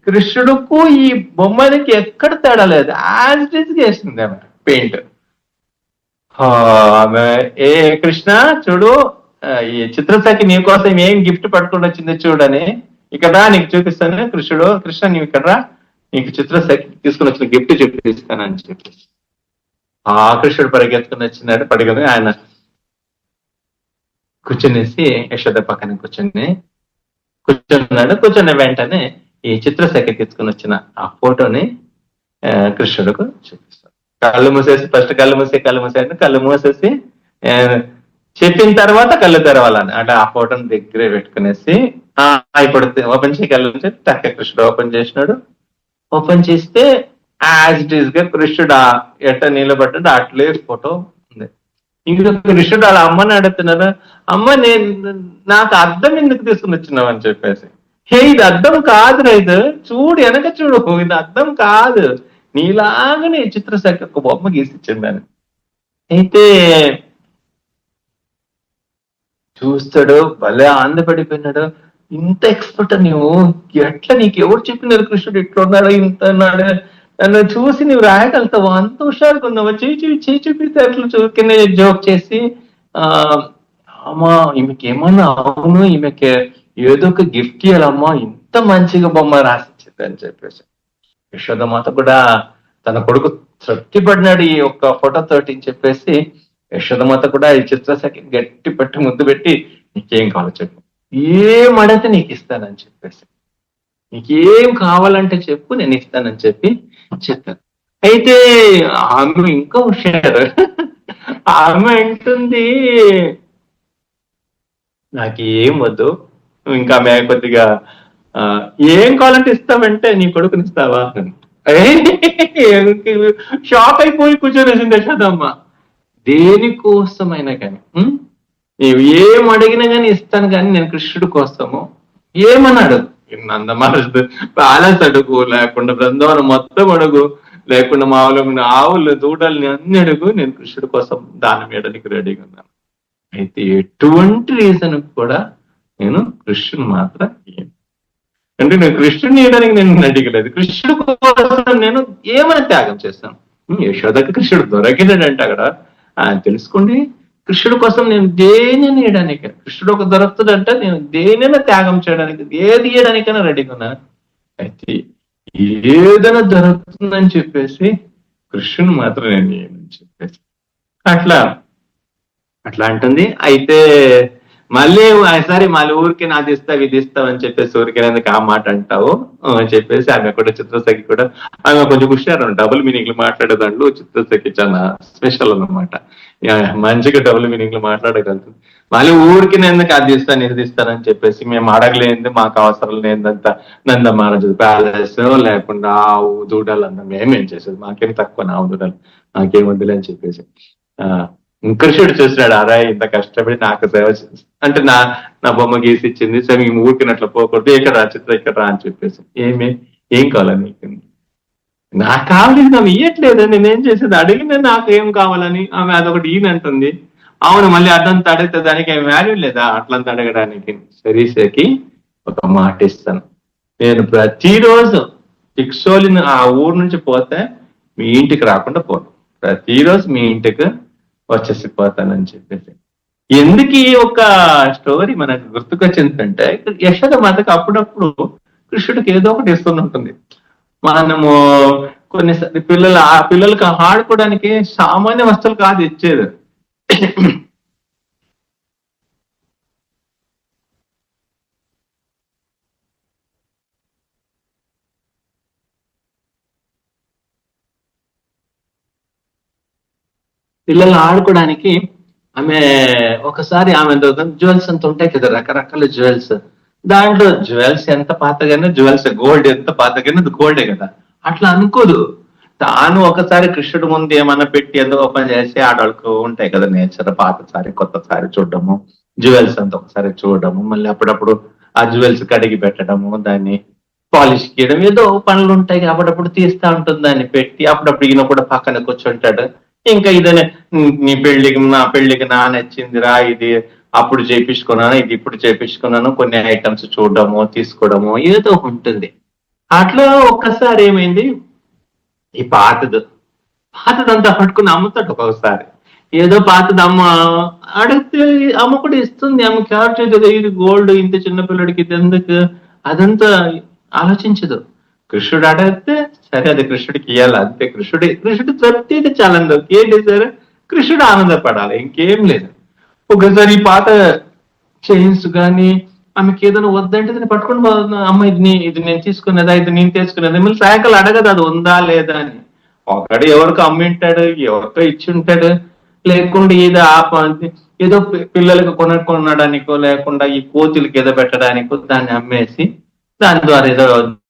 కృష్ణుడుకు ఈ బొమ్మనికి ఎక్కడ తేడా లేదు, యాజ్ ఇట్ ఈస్ గా వేసింది ఆమె పెయింట్. ఆమె ఏ కృష్ణ చూడు, ఈ చిత్రసఖి నీ కోసం ఏం గిఫ్ట్ పట్టుకుని వచ్చింది చూడని, ఇక్కడ నీకు చూపిస్తాను కృష్ణ నీవు ఇక్కడ నీకు చిత్రసఖి తీసుకుని వచ్చిన గిఫ్ట్ చూపిస్తానని చెప్పి ఆ కృష్ణుడు పరిగెత్తుకుని వచ్చినాడు. పడుకుని ఆయన కూర్చునేసి యశోద పక్కన కూర్చున్నాడు. కూర్చున్న వెంటనే ఈ చిత్రసఖి తీసుకుని వచ్చిన ఆ ఫోటోని కృష్ణుడికి చూపిస్తాడు. కళ్ళు మూసేసి ఫస్ట్ కళ్ళు మూసేసి చెప్పిన తర్వాత కళ్ళు తెరవాలని అంటే ఆ ఫోటోని దగ్గరే పెట్టుకునేసి ఇప్పుడు ఓపెన్ చేయి కళ్ళు టక్క కృష్ణుడు ఓపెన్ చేసినాడు. ఓపెన్ చేస్తే యాజ్ ఇట్ ఈస్ గా కృష్ణుడు ఎట్ట నిలబడ్డాడు అట్లే ఫోటో ఉంది. ఇంకా కృష్ణుడు వాళ్ళ అమ్మని అడుగుతున్నారు, అమ్మ నాకు అద్దం ఎందుకు తీసుకుని వచ్చినావు అని చెప్పేసి. ఇది అద్దం కాదురా, ఇది చూడు వెనక చూడు, ఇది అద్దం కాదు, నీలాగానే చిత్రసఖి ఒక బొమ్మ గీసిచ్చిందని. అయితే చూస్తాడు, భలే ఆనందపడిపోయినాడు. ఇంత ఎక్స్పర్ట్ నువ్వు, ఎట్లా నీకు ఎవరు చెప్పినారు కృష్ణుడు ఇట్లా ఉన్నాడు ఇంత ఉన్నాడు, నన్ను చూసి నువ్వు రాయగలుగుతావు, అంత హుషారుగా ఉన్నావు, చేయి చూపిస్తే అట్లా కింద జోక్ చేసి అమ్మా ఈమెకి ఏమన్నా అవును ఈమెకి ఏదో ఒక గిఫ్ట్ ఇవ్వాలమ్మా, ఇంత మంచిగా బొమ్మ రాసిచ్చింది అని చెప్పేసి. యశోదమాత కూడా తన కొడుకు తృప్తి పడినాడు ఈ ఒక్క ఫోటో తోటి అని చెప్పేసి యశోదమాత కూడా ఈ చిత్రసఖి గట్టి పెట్టి ముద్దు పెట్టి నీకేం కావాలో చెప్పు, ఏం అడిగితే నీకు ఇస్తానని చెప్పేసి, నీకేం కావాలంటే చెప్పు నేను ఇస్తానని చెప్పి చెప్పాను. అయితే ఆమె ఇంకా హుషారు, ఆమె అంటుంది నాకేం వద్దు, ఇంకా ఆమె కొద్దిగా ఏం కావాలంటే ఇస్తావంటే నీ కొడుకుని ఇస్తావా, షాక్ అయిపోయి కూర్చొనేసింది యశోదమ్మ. దేనికోసమైనా కానీ నీవు ఏం అడిగినా కానీ ఇస్తాను కానీ నేను కృష్ణుడి కోసము ఏమన్నాడు, నందమహారాజు ప్యాలెస్ అడుగు, లేకుండా బృందావనం మొత్తం అడుగు, లేకుండా మామూలుగా ఆవులు దూడల్ని అన్ని అడుగు, నేను కృష్ణుడి కోసం దానం వేయడానికి రెడీగా ఉన్నాను. అయితే ఎటువంటి రీజన్ కూడా నేను కృష్ణుని మాత్రం అంటే నేను కృష్ణుని వేయడానికి నేను అడిగలేదు, కృష్ణుడు కోసం నేను ఏమైనా త్యాగం చేస్తాను. యశోదకి కృష్ణుడు దొరికినాడంటే అక్కడ తెలుసుకోండి, కృష్ణుడు కోసం నేను దేనిని వేయడానికి, కృష్ణుడు ఒక దొరుకుతుందంటే నేను దేనైనా త్యాగం చేయడానికి, ఏది ఇవ్వడానికైనా రెడీగా ఉన్నాను. అయితే ఏదైనా దొరుకుతుందని చెప్పేసి కృష్ణుని మాత్రం నేను చెప్పేసి అట్లా అంటుంది. అయితే మళ్ళీ సరే మళ్ళీ ఊరికి నాది ఇస్తావు ఇది ఇస్తావు అని చెప్పేసి ఊరికేందుకు ఆ మాట అంటావు అని చెప్పేసి ఆమె కూడా చిత్రసఖి కూడా ఆమె కొంచెం హుషారు డబుల్ మీనింగ్లు మాట్లాడే దాంట్లో చిత్రసఖి చాలా స్పెషల్ అన్నమాట. మంచిగా డబుల్ మీనింగ్లు మాట్లాడగలుగుతుంది. మళ్ళీ ఊరికి ఎందుకు అది ఇస్తాను ఇది ఇస్తానని చెప్పేసి మేము అడగలేదు, మాకు అవసరం లేదంత నంద మహారాజు ప్యాలెస్ లేకుండా ఆవు దూడలు అన్న మేమేం చేసేది, మాకేం తక్కువ ఆవు దూడలు, నాకేం వద్దులే అని చెప్పేసి కృష్ణుడు చూసినాడు, అరా ఇంత కష్టపడి నాకు సేవ అంటే నా బొమ్మ గీసి ఇచ్చింది, సో మేము ఊరికినట్లు పోకూడదు, ఇక్కడ రా చిత్ర ఇక్కడ రా అని చెప్పేసి ఏం కావాలా నీకు, నాకు కావాలి ఆమె ఇయ్యట్లేదు, నేనేం చేసేది, అడిగిన నాకు ఏం కావాలని ఆమె అదొకటి ఈయనంటుంది. అవును మళ్ళీ అడ్డంతా అడిగితే దానికి ఏం వాల్యూ లేదా అట్లంతా అడగడానికి. సరీసకి ఒక మాట ఇస్తాను, నేను ప్రతిరోజు పిక్సోలిని ఆ ఊరు నుంచి పోతే మీ ఇంటికి రాకుండా పోను, ప్రతిరోజు మీ ఇంటికి వచ్చేసిపోతానని చెప్పేసి. ఎందుకు ఈ ఒక స్టోరీ మనకు గుర్తుకొచ్చిందంటే యశోద మాతకు అప్పుడప్పుడు కృష్ణుడికి ఏదో ఒకటి ఇస్తూనే ఉంటుంది. మనము కొన్నిసారి పిల్లలకు ఆడుకోవడానికి సామాన్య వస్తువులు కాదు ఇచ్చేది. పిల్లలు ఆడుకోవడానికి ఆమె ఒకసారి ఆమె జ్యువెల్స్ అంత ఉంటాయి కదా, రకరకాల జ్యువెల్స్, దాంట్లో జ్యువెల్స్ ఎంత పాతగానే జ్యువెల్స్ గోల్డ్ ఎంత పాతగానే అది గోల్డే కదా, అట్లా అనుకోదు. తాను ఒకసారి కృష్ణుడు ముందు ఏమన్నా పెట్టి ఏదో ఓపెన్ చేసి ఆడవాళ్ళకు ఉంటాయి కదా నేచర్, పాతసారి కొత్తసారి చూడడము, జ్యువెల్స్ అంతా ఒకసారి చూడడము, మళ్ళీ అప్పుడప్పుడు ఆ జ్యువెల్స్ కడిగి పెట్టడము, దాన్ని పాలిష్ చేయడం, ఏదో పనులు ఉంటాయి. అప్పుడప్పుడు తీస్తా ఉంటుంది దాన్ని పెట్టి, అప్పుడప్పుడు ఈయన కూడా పక్కన కూర్చుంటాడు. ఇంకా ఇదనే నా పెళ్లికి నచ్చిందిరా, ఇది అప్పుడు చేపించుకున్నాను, ఇది ఇప్పుడు చేపించుకున్నాను, కొన్ని ఐటమ్స్ చూడడము తీసుకోవడము ఏదో ఉంటుంది. అట్లా ఒక్కసారి ఏమైంది, ఈ పాతదంతా పట్టుకుని అమ్ముతాడు. ఒక్కొక్కసారి ఏదో పాతది అమ్మ అడిగితే అమ్మ కూడా ఇస్తుంది, అమ్మ క్యార్ చేయదు, ఇది గోల్డ్ ఇంత చిన్న పిల్లడికి ఇది ఎందుకు, అదంతా ఆలోచించదు. కృష్ణుడు అడిగితే సరే అది కృష్ణుడికి ఇవ్వాలి అంతే, కృష్ణుడు ప్రతిది చాలా ఏంటి సరే కృష్ణుడు ఆనందపడాలి, ఇంకేం లేదు. ఒకసారి ఈ పాత చైన్స్ కానీ ఆమెకి ఏదైనా వద్దంటే దాన్ని పట్టుకుని అమ్మ ఇది నేను తీసుకునేదా, ఇది నేను తీసుకునేదా, మళ్ళీ సాయంకాలం అడగదు అది ఉందా లేదా అని. ఒకడు ఎవరికి అమ్మింటాడు, ఎవరికో ఇచ్చి ఉంటాడు, లేకుండా ఏదో పిల్లలకి కొనడానికో లేకుండా ఈ కోతులకి ఏదో పెట్టడానికో దాన్ని అమ్మేసి దాని ద్వారా ఏదో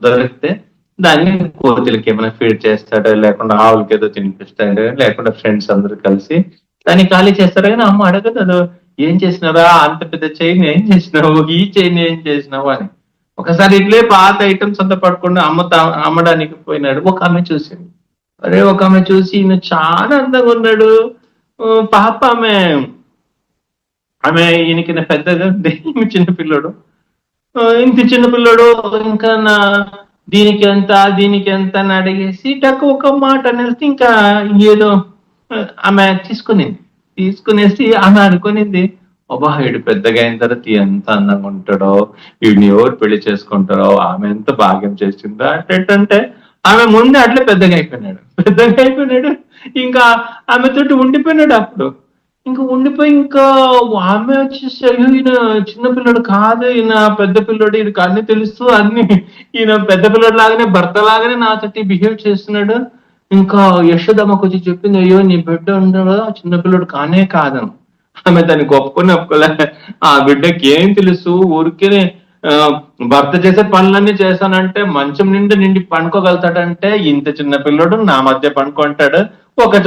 దొరికితే దాన్ని కోతులకి ఏమైనా ఫీడ్ చేస్తాడు, లేకుండా ఆవులకి ఏదో తినిపిస్తాడు, లేకుండా ఫ్రెండ్స్ అందరూ కలిసి దాన్ని ఖాళీ చేస్తారు. కానీ అమ్మ అడగదు అది ఏం చేసినారా, అంత పెద్ద చైన్ ఏం చేసినావు, ఈ చైన్ ఏం చేసినావు అని. ఒకసారి ఇట్లే పాత ఐటమ్స్ అంతా పట్టుకుండా అమ్మడానికి పోయినాడు. ఒక ఆమె చూసింది, ఒక ఆమె చూసి ఈయన చాలా అందంగా ఉన్నాడు, పాప ఆమె ఈయనకి పెద్దగా చిన్న పిల్లడు, ఇంత చిన్న పిల్లడు, ఇంకా దీనికి ఎంత అని అడిగేసి టక్ ఒక మాట అనేసి ఇంకా ఏదో ఆమె తీసుకునేసి ఆమె అనుకునింది, అబ్బా వీడు పెద్దగా అయిన తర్వాత ఎంత అందంగా ఉంటాడో, వీడిని ఎవరు పెళ్లి చేసుకుంటారో, ఆమె ఎంత భాగ్యం చేసిందో అంటే ఆమె ముందే అట్లే పెద్దగా అయిపోయినాడు. ఇంకా ఆమెతోటి ఉండిపోయినాడు. అప్పుడు ఉండిపోయి ఇంకా ఆమె వచ్చేసి అయ్యో ఈయన చిన్నపిల్లడు కాదు, ఈయన పెద్ద పిల్లడు, ఈయనకి అన్ని తెలుసు, ఈయన పెద్ద పిల్లడు లాగానే భర్త లాగానే నాతోటి బిహేవ్ చేస్తున్నాడు. ఇంకా యశోదమ్మకు వచ్చి చెప్పింది, అయ్యో నీ బిడ్డ ఉండడు చిన్నపిల్లడు కానే కాదని. ఆమె దానికి ఒప్పుకోలే. ఆ బిడ్డకి ఏం తెలుసు, ఊరికే భర్త చేసే పనులన్నీ చేశానంటే మంచం నిండి పండుకోగలుగుతాడంటే, ఇంత చిన్న పిల్లడు నా మధ్య పండుకుంటాడు, ఒక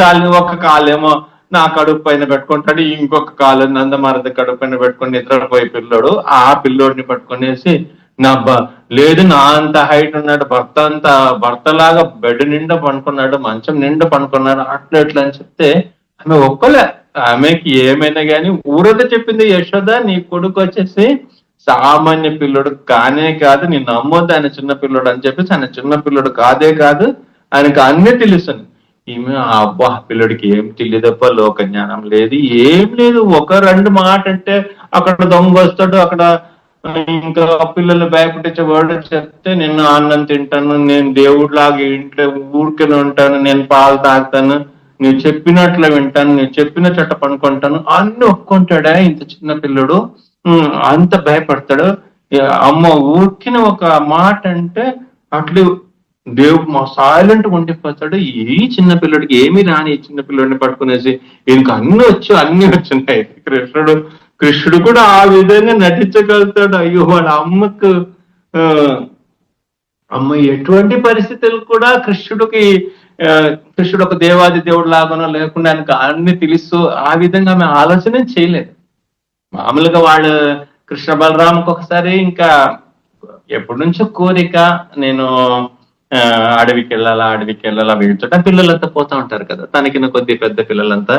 కాలేమో నా కడుపు పైన పెట్టుకుంటాడు, ఇంకొక కాలు నందమారద కడుపు పైన పెట్టుకుని నిద్రపోయే పిల్లోడు, ఆ పిల్లోడిని పట్టుకునేసి లేదు నా అంత హైట్ ఉన్నాడు, భర్తలాగా బెడ్ నిండా పనుకున్నాడు, మంచం నిండా పనుకున్నాడు, అట్లా ఎట్లా అని చెప్తే ఆమె ఒక్కలే. ఆమెకి ఏమైనా కానీ ఊరతో చెప్పింది, యశోద నీ కొడుకు వచ్చేసి సామాన్య పిల్లడు కానే కాదు, నేను నమ్మొద్దు ఆయన చిన్న పిల్లడు అని చెప్పేసి, ఆయన చిన్న పిల్లడు కాదే కాదు, ఆయనకు అన్నీ తెలుస్తుంది. ఈమె అబ్బా పిల్లడికి ఏం తెలియదప్ప, లోక జ్ఞానం లేదు, ఏం లేదు, ఒక రెండు మాట అంటే అక్కడ దొంగ వస్తాడు, అక్కడ ఇంకా పిల్లలు భయపెట్టించే వర్డ్ చెప్తే నేను అన్నం తింటాను, నేను దేవుడిలాగా ఇంట్లో ఊరికెళ్ళి ఉంటాను, నేను పాలు తాగుతాను, నువ్వు చెప్పినట్లు వింటాను, నువ్వు చెప్పిన చట్ట పనుకుంటాను అన్ని ఒప్పుకుంటాడా ఇంత చిన్న పిల్లడు. అంత భయపడతాడు. అమ్మ ఊరికిన ఒక మాట అంటే అట్లు దేవుడు మా సైలెంట్గా ఉండిపోతాడు. ఈ చిన్న పిల్లడికి ఏమి రాని చిన్న పిల్లడిని పట్టుకునేసి ఈయనకి అన్ని వచ్చినాయి. కృష్ణుడు కూడా ఆ విధంగా నటించగలుగుతాడు. అయ్యో వాళ్ళ అమ్మకు అమ్మ ఎటువంటి పరిస్థితులు కూడా కృష్ణుడు ఒక దేవాది దేవుడు లాగానో లేకుండా ఆయనకు అన్ని తెలుసు ఆ విధంగా ఆమె ఆలోచన చేయలేదు. మామూలుగా వాళ్ళు కృష్ణ బలరామకు ఒకసారి ఇంకా ఎప్పటి నుంచో కోరిక, నేను అడవికి వెళ్ళాలా వీళ్ళతో పిల్లలంతా పోతా ఉంటారు కదా, తనకిన కొద్ది పెద్ద పిల్లలంతా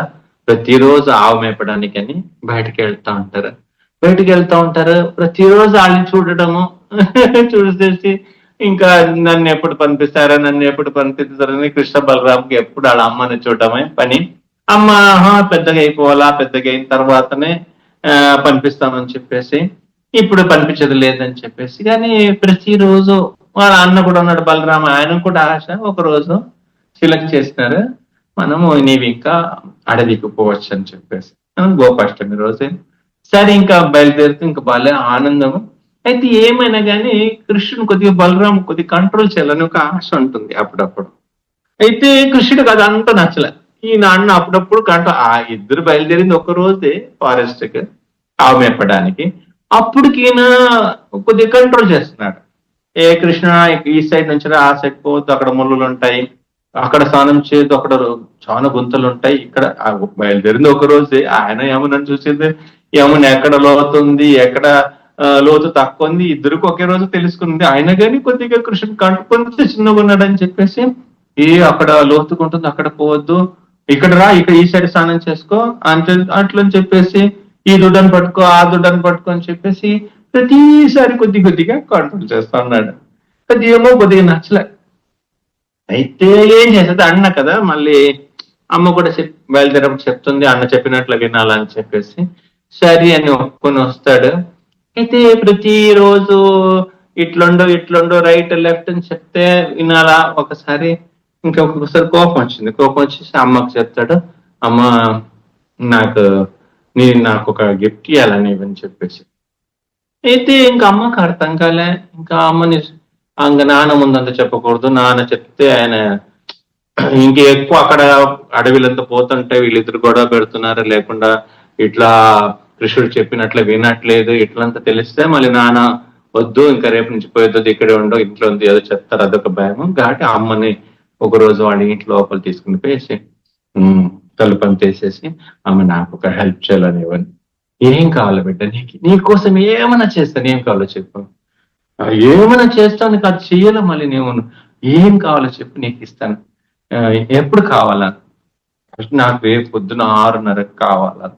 ప్రతిరోజు ఆవు మేపడానికి అని బయటికి వెళ్తా ఉంటారు. ప్రతిరోజు వాళ్ళని చూడటము చూసేసి ఇంకా నన్ను ఎప్పుడు పంపిస్తారని కృష్ణ బలరాంకి ఎప్పుడు వాళ్ళ అమ్మని చూడటమే పని. అమ్మ పెద్దగా అయిన తర్వాతనే పంపిస్తామని చెప్పేసి, ఇప్పుడు పంపించదు లేదని చెప్పేసి. కానీ ప్రతిరోజు వాళ్ళ అన్న కూడా ఉన్నాడు బలరామ, ఆయన కూడా ఆశ. ఒక రోజు సెలెక్ట్ చేసినారు, మనము నీవి ఇంకా అడవికి పోవచ్చు అని చెప్పేసి. గోపాష్టమి రోజు సరే ఇంకా బయలుదేరుతూ ఇంకా బాగా ఆనందము. అయితే ఏమైనా కానీ కృష్ణుని కొద్దిగా బలరాము కొద్దిగా కంట్రోల్ చేయాలని ఒక ఆశ ఉంటుంది అప్పుడప్పుడు. అయితే కృష్ణుడికి అది అంతా నచ్చలే. ఈ నాన్న అప్పుడప్పుడు ఆ ఇద్దరు బయలుదేరింది ఒక రోజే ఫారెస్ట్కి ఆవు మేపడానికి. అప్పటికి ఈయన కొద్దిగా కంట్రోల్ చేస్తున్నాడు. ఏ కృష్ణ ఈ సైడ్ నుంచి ఆ సైడ్ పోవద్దు, అక్కడ ముళ్ళులు ఉంటాయి, అక్కడ స్నానం చేయొద్దు, అక్కడ చాలా గుంతలు ఉంటాయి. ఇక్కడ బయలుదేరింది ఒక రోజే. ఆయన యమునని చూసింది, యమున ఎక్కడ లోతుంది, ఎక్కడ లోతు తక్కువ ఉంది, ఇద్దరికి ఒకే రోజు తెలుసుకుంది. ఆయన కానీ కొద్దిగా కృష్ణుడు కొంచెం చిన్నగా ఉన్నాడని చెప్పేసి, అక్కడ లోతుకుంటుంది, అక్కడ పోవద్దు, ఇక్కడ ఈ సైడ్ స్నానం చేసుకో అట్లని చెప్పేసి, ఈ దుడ్డను పట్టుకో ఆ దుడ్డను పట్టుకో అని చెప్పేసి ప్రతిసారి కొద్దిగా కంట్రోల్ చేస్తా ఉన్నాడు. అది ఏమో కొద్దిగా నచ్చలే. అయితే ఏం చేస్తుంది, అన్న కదా, మళ్ళీ అమ్మ కూడా బయలుదేరప్పుడు చెప్తుంది, అన్న చెప్పినట్లు వినాలని చెప్పేసి సరే అని ఒప్పుకొని వస్తాడు. అయితే ప్రతిరోజు ఇట్లుండో రైట్ లెఫ్ట్ అని చెప్తే వినాలా. ఒకసారి ఒక్కొక్కసారి కోపం వచ్చేసి అమ్మకు చెప్తాడు, అమ్మ నాకు ఒక గిఫ్ట్ ఇవ్వాలని ఇవని చెప్పేసి. అయితే ఇంకా అమ్మకి అర్థం కాలే. ఇంకా అమ్మని నాన్న ముందంత చెప్పకూడదు, నాన్న చెప్తే ఆయన ఎక్కువ అక్కడ అడవిలంతా పోతుంటే వీళ్ళిద్దరు గొడవ పెడుతున్నారు, లేకుండా ఇట్లా కృష్ణుడు చెప్పినట్లు వినట్లేదు, ఇట్లంతా తెలిస్తే మళ్ళీ నాన్న వద్దు, ఇంకా రేపు నుంచి పోయేది ఇక్కడే ఉండవు, ఇంట్లో ఉంది ఏదో చెప్తారు, అదొక భయం. కాబట్టి అమ్మని ఒక రోజు వాళ్ళ ఇంటి లోపల తీసుకుని పోయేసి తలుపని తీసేసి, ఆమె నాకు ఒక హెల్ప్ చేయాలని ఇవ్వని, ఏం కావాలో బిడ్డ, నీకోసం ఏమైనా చేస్తాను, ఏం కావాలో చెప్పు, ఏమైనా చేస్తాను కాదు చెయ్యాల, మళ్ళీ నేను ఏం కావాలో చెప్పు నీకు ఇస్తాను, ఎప్పుడు కావాలా, నాకు రేపు పొద్దున 6:30 కావాలా,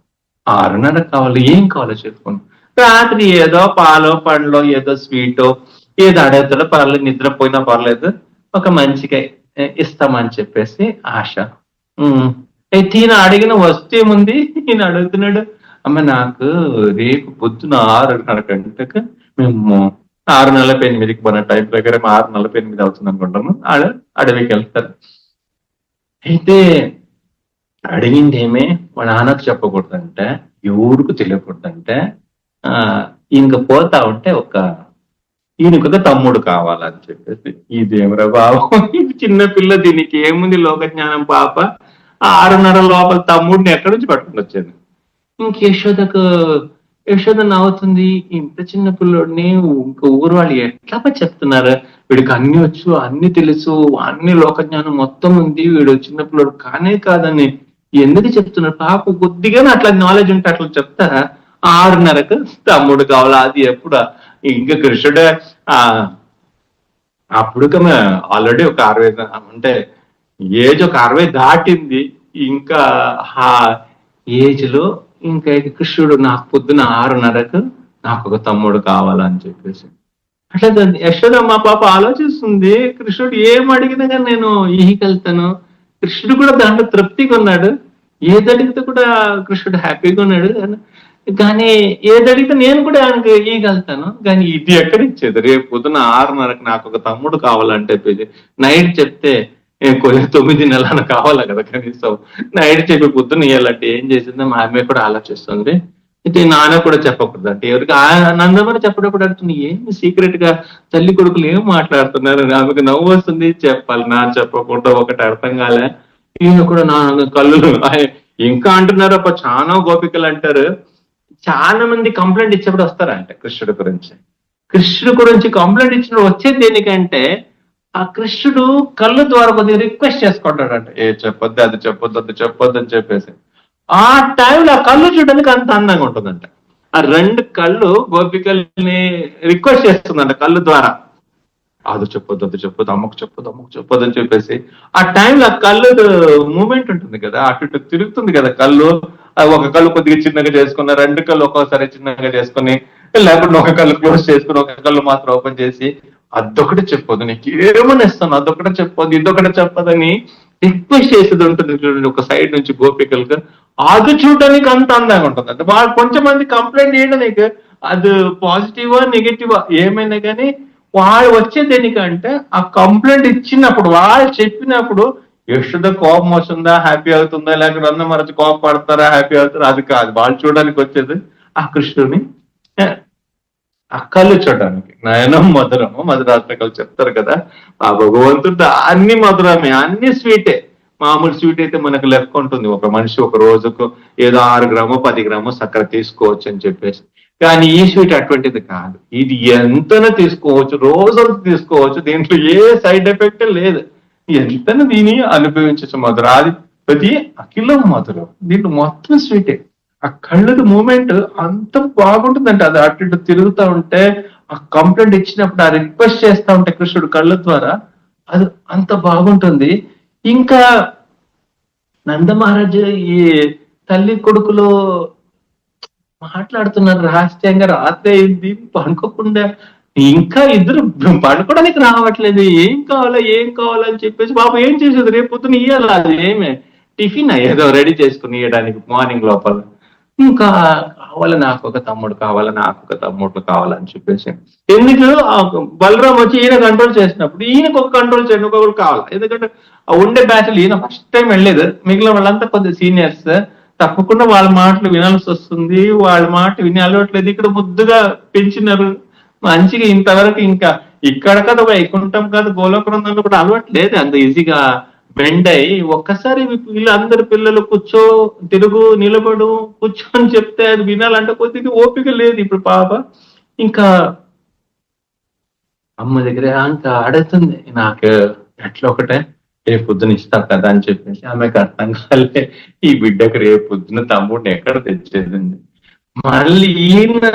6:30 కావాలి, ఏం కావాలో చెప్పుకోను. రాత్రి ఏదో పాలో పండ్లో ఏదో స్వీటో ఏదో అడుగుతాడో పర్లేదు, నిద్రపోయినా పర్లేదు, ఒక మంచిగా ఇస్తామని చెప్పేసి ఆశ. ఈయన అడిగిన వస్తేముంది, ఈయన అడుగుతున్నాడు, అమ్మ నాకు రేపు పొద్దున 6:30 గంటలకు మేము 6:48కి మన టైం ప్రకారం 6:48 అవుతుంది అనుకుంటాము, అడవికి వెళ్తారు. అయితే అడిగింది ఏమే, వాళ్ళ నాన్నకు చెప్పకూడదంటే, ఎవరికి తెలియకూడదంటే, ఈయనకు పోతా ఉంటే ఈయనకు ఒక తమ్ముడు కావాలని చెప్పేసి. ఇదేమరా బాబు, ఇది చిన్న పిల్ల, దీనికి ఏముంది లోక జ్ఞానం పాప, 6:30 లోపల తమ్ముడిని ఎక్కడి నుంచి పట్టుకుని వచ్చాను. యశోద నవ్వుతుంది, ఇంత చిన్న పిల్లోడిని ఇంకా ఊరు వాళ్ళు ఎట్లా చెప్తున్నారు, వీడికి అన్ని వచ్చు, అన్ని తెలుసు, అన్ని లోక జ్ఞానం మొత్తం ఉంది, వీడు చిన్న పిల్లోడు కానే కాదని ఎందుకు చెప్తున్నారు, పాప కొద్దిగానే అట్లా నాలెడ్జ్ ఉంటే అట్లా చెప్తారా, 6:30కు తమ్ముడు కావాలా, అది ఎప్పుడు ఇంకా కృష్ణుడే అప్పుడు ఆల్రెడీ ఒక 60 అంటే ఏజ్ ఒక 60 దాటింది. ఇంకా ఆ ఏజ్ లో ఇంకా కృష్ణుడు నాకు పొద్దున 6:30కు నాకు ఒక తమ్ముడు కావాలని చెప్పేసి అట్లా యశోద మా పాప ఆలోచిస్తుంది. కృష్ణుడు ఏం అడిగినా కానీ నేను ఈకెళ్తాను. కృష్ణుడు కూడా దాంట్లో తృప్తిగా ఉన్నాడు, ఏది అడిగితే కూడా కృష్ణుడు హ్యాపీగా ఉన్నాడు. కానీ ఏది అడిగితే నేను కూడా ఆయనకి ఈగలుగుతాను. కానీ ఇది ఎక్కడిచ్చేది, రేపు పొద్దున 6:30కు నాకు ఒక తమ్ముడు కావాలంటే నైట్ చెప్తే 9 నెలలు కావాలా కదా కనీసం. నైట్ చెప్పి పొద్దున్న ఇవ్వాలంటే ఏం చేసిందో మా అమ్మాయి కూడా ఆలోచిస్తుంది. అయితే నాన్న కూడా చెప్పకూడదు అంటే ఎవరికి నందమని చెప్పేటప్పుడు అడుగుతుంది ఏమి సీక్రెట్ గా తల్లి కొడుకులు ఏం మాట్లాడుతున్నారు, ఆమెకు నవ్వు వస్తుంది, చెప్పాలి నా చెప్పకుండా ఒకటి అర్థం కాలే. ఈయన కూడా నా కళ్ళు ఇంకా అంటున్నారు అప్ప చాలా గోపికలు అంటారు. చాలా మంది కంప్లైంట్ ఇచ్చేప్పుడు వస్తారంట కృష్ణుడి గురించి. కృష్ణుడి గురించి కంప్లైంట్ ఇచ్చినప్పుడు వచ్చేది దేనికంటే ఆ కృష్ణుడు కళ్ళు ద్వారా కొద్దిగా రిక్వెస్ట్ చేసుకుంటాడంట, ఏ చెప్పొద్దు అది చెప్పొద్దు అది చెప్పొద్దు అని చెప్పేసి. ఆ టైంలో ఆ కళ్ళు చూడడానికి అంత అందంగా ఉంటుందంట. ఆ రెండు కళ్ళు గోపికల్ని రిక్వెస్ట్ చేస్తుందంట కళ్ళు ద్వారా, అది చెప్పొద్దు అది చెప్పొద్దు అమ్మకు చెప్పొద్దు అమ్మకు చెప్పొద్దు అని చెప్పేసి. ఆ టైంలో ఆ కళ్ళు మూమెంట్ ఉంటుంది కదా, అటు ఇటు తిరుగుతుంది కదా కళ్ళు. ఒక కళ్ళు కొద్దిగా చిన్నగా చేసుకున్న, రెండు కళ్ళు ఒక్కోసారి చిన్నగా చేసుకుని, లేకుండా ఒక కళ్ళు క్లోజ్ చేసుకుని ఒక కళ్ళు మాత్రం ఓపెన్ చేసి అదొకటి చెప్పొద్దు, నీకు ఏమని ఇస్తాను అదొకటి చెప్పొద్దు ఇదొకటి చెప్పదని రిక్వెస్ట్ చేసేది ఉంటుంది చూడండి ఒక సైడ్ నుంచి గోపికలకు. అది చూడడానికి అంత అందంగా ఉంటుంది. అంటే వాళ్ళు కొంచెం మంది కంప్లైంట్ చేయడానికి అది పాజిటివా నెగిటివా ఏమైనా కానీ వాళ్ళు వచ్చే దేనికంటే ఆ కంప్లైంట్ ఇచ్చినప్పుడు వాళ్ళు చెప్పినప్పుడు యశోద కోపం వస్తుందా హ్యాపీ అవుతుందా, లేకపోతే అన్న మరచి కోపం పడతారా హ్యాపీ అవుతారా, అది కాదు. వాళ్ళు చూడడానికి వచ్చేది ఆ కృష్ణుని ఆ కళ్ళు చూడడానికి. నయనం మధురము మధురాత్మకలు చెప్తారు కదా, ఆ భగవంతుడు అన్ని మధురమే అన్ని స్వీటే. మామూలు స్వీట్ అయితే మనకు లెక్క ఉంటుంది, ఒక మనిషి ఒక రోజుకు ఏదో 6 గ్రాము 10 గ్రాము చక్కెర తీసుకోవచ్చు అని చెప్పేసి. కానీ ఈ స్వీట్ అటువంటిది కాదు, ఇది ఎంతనో తీసుకోవచ్చు, రోజంతా తీసుకోవచ్చు, దీంట్లో ఏ సైడ్ ఎఫెక్ట్ లేదు, ఎంతనో దీన్ని అనుభవించచ్చు. మధురాధిపతి అఖిలం మధురం, దీంట్లో మొత్తం స్వీటే. ఆ కళ్ళది మూమెంట్ అంత బాగుంటుందంటే అది అటు ఇటు తిరుగుతూ ఉంటే, ఆ కంప్లైంట్ ఇచ్చినప్పుడు ఆ రిక్వెస్ట్ చేస్తా ఉంటే కృష్ణుడు కళ్ళ ద్వారా అది అంత బాగుంటుంది. ఇంకా నంద మహారాజు ఈ తల్లి కొడుకులు మాట్లాడుతున్నారు రహస్యంగా, రాత్రి అయింది పడుకోకుండా, ఇంకా ఇద్దరు పడుకోవడానికి రావట్లేదు, ఏం కావాలా ఏం కావాలని చెప్పేసి. బాబు ఏం చేసేది రేపు పొద్దున ఇయ్యాలి, అది ఏమే టిఫిన్ ఏదో రెడీ చేసుకుని ఇవ్వడానికి మార్నింగ్ లోపల. ఇంకా కావాలి నాకు ఒక తమ్ముడు కావాలి నాకు ఒక తమ్ముడు కావాలని చెప్పేసి. ఎందుకు బలరాం వచ్చి ఈయన కంట్రోల్ చేసినప్పుడు ఈయనకు ఒక కంట్రోల్ చేయడం ఒకరు కావాలి. ఎందుకంటే ఉండే బ్యాచ్లు ఈయన ఫస్ట్ టైం వెళ్ళలేదు, మిగిలిన వాళ్ళంతా కొద్దిగా సీనియర్స్, తప్పకుండా వాళ్ళ మాటలు వినాల్సి వస్తుంది, వాళ్ళ మాట విని అలవట్లేదు. ఇక్కడ ముద్దుగా పెంచినారు మంచిగా, ఇంతవరకు ఇంకా ఇక్కడ కదా వైకుంఠం కాదు గోలోకరంలో కూడా అలవాట్లేదు అంత ఈజీగా బెండ్ అయ్యి. ఒక్కసారి వీళ్ళందరి పిల్లలు కూర్చో తిరుగు నిలబడు కూర్చో అని చెప్తే అది వినాలంటే కొద్దిగా ఓపిక లేదు ఇప్పుడు పాప. ఇంకా అమ్మ దగ్గర ఇంకా అడుగుతుంది, నాకు ఎట్లా ఒకటే రేపు పొద్దున ఇస్తావు కదా అని చెప్పేసి. ఆమెకు అర్థం కాలే ఈ బిడ్డకు రేపు పొద్దున తమ్ముడిని ఎక్కడ తెచ్చేదండి. మళ్ళీ ఈయన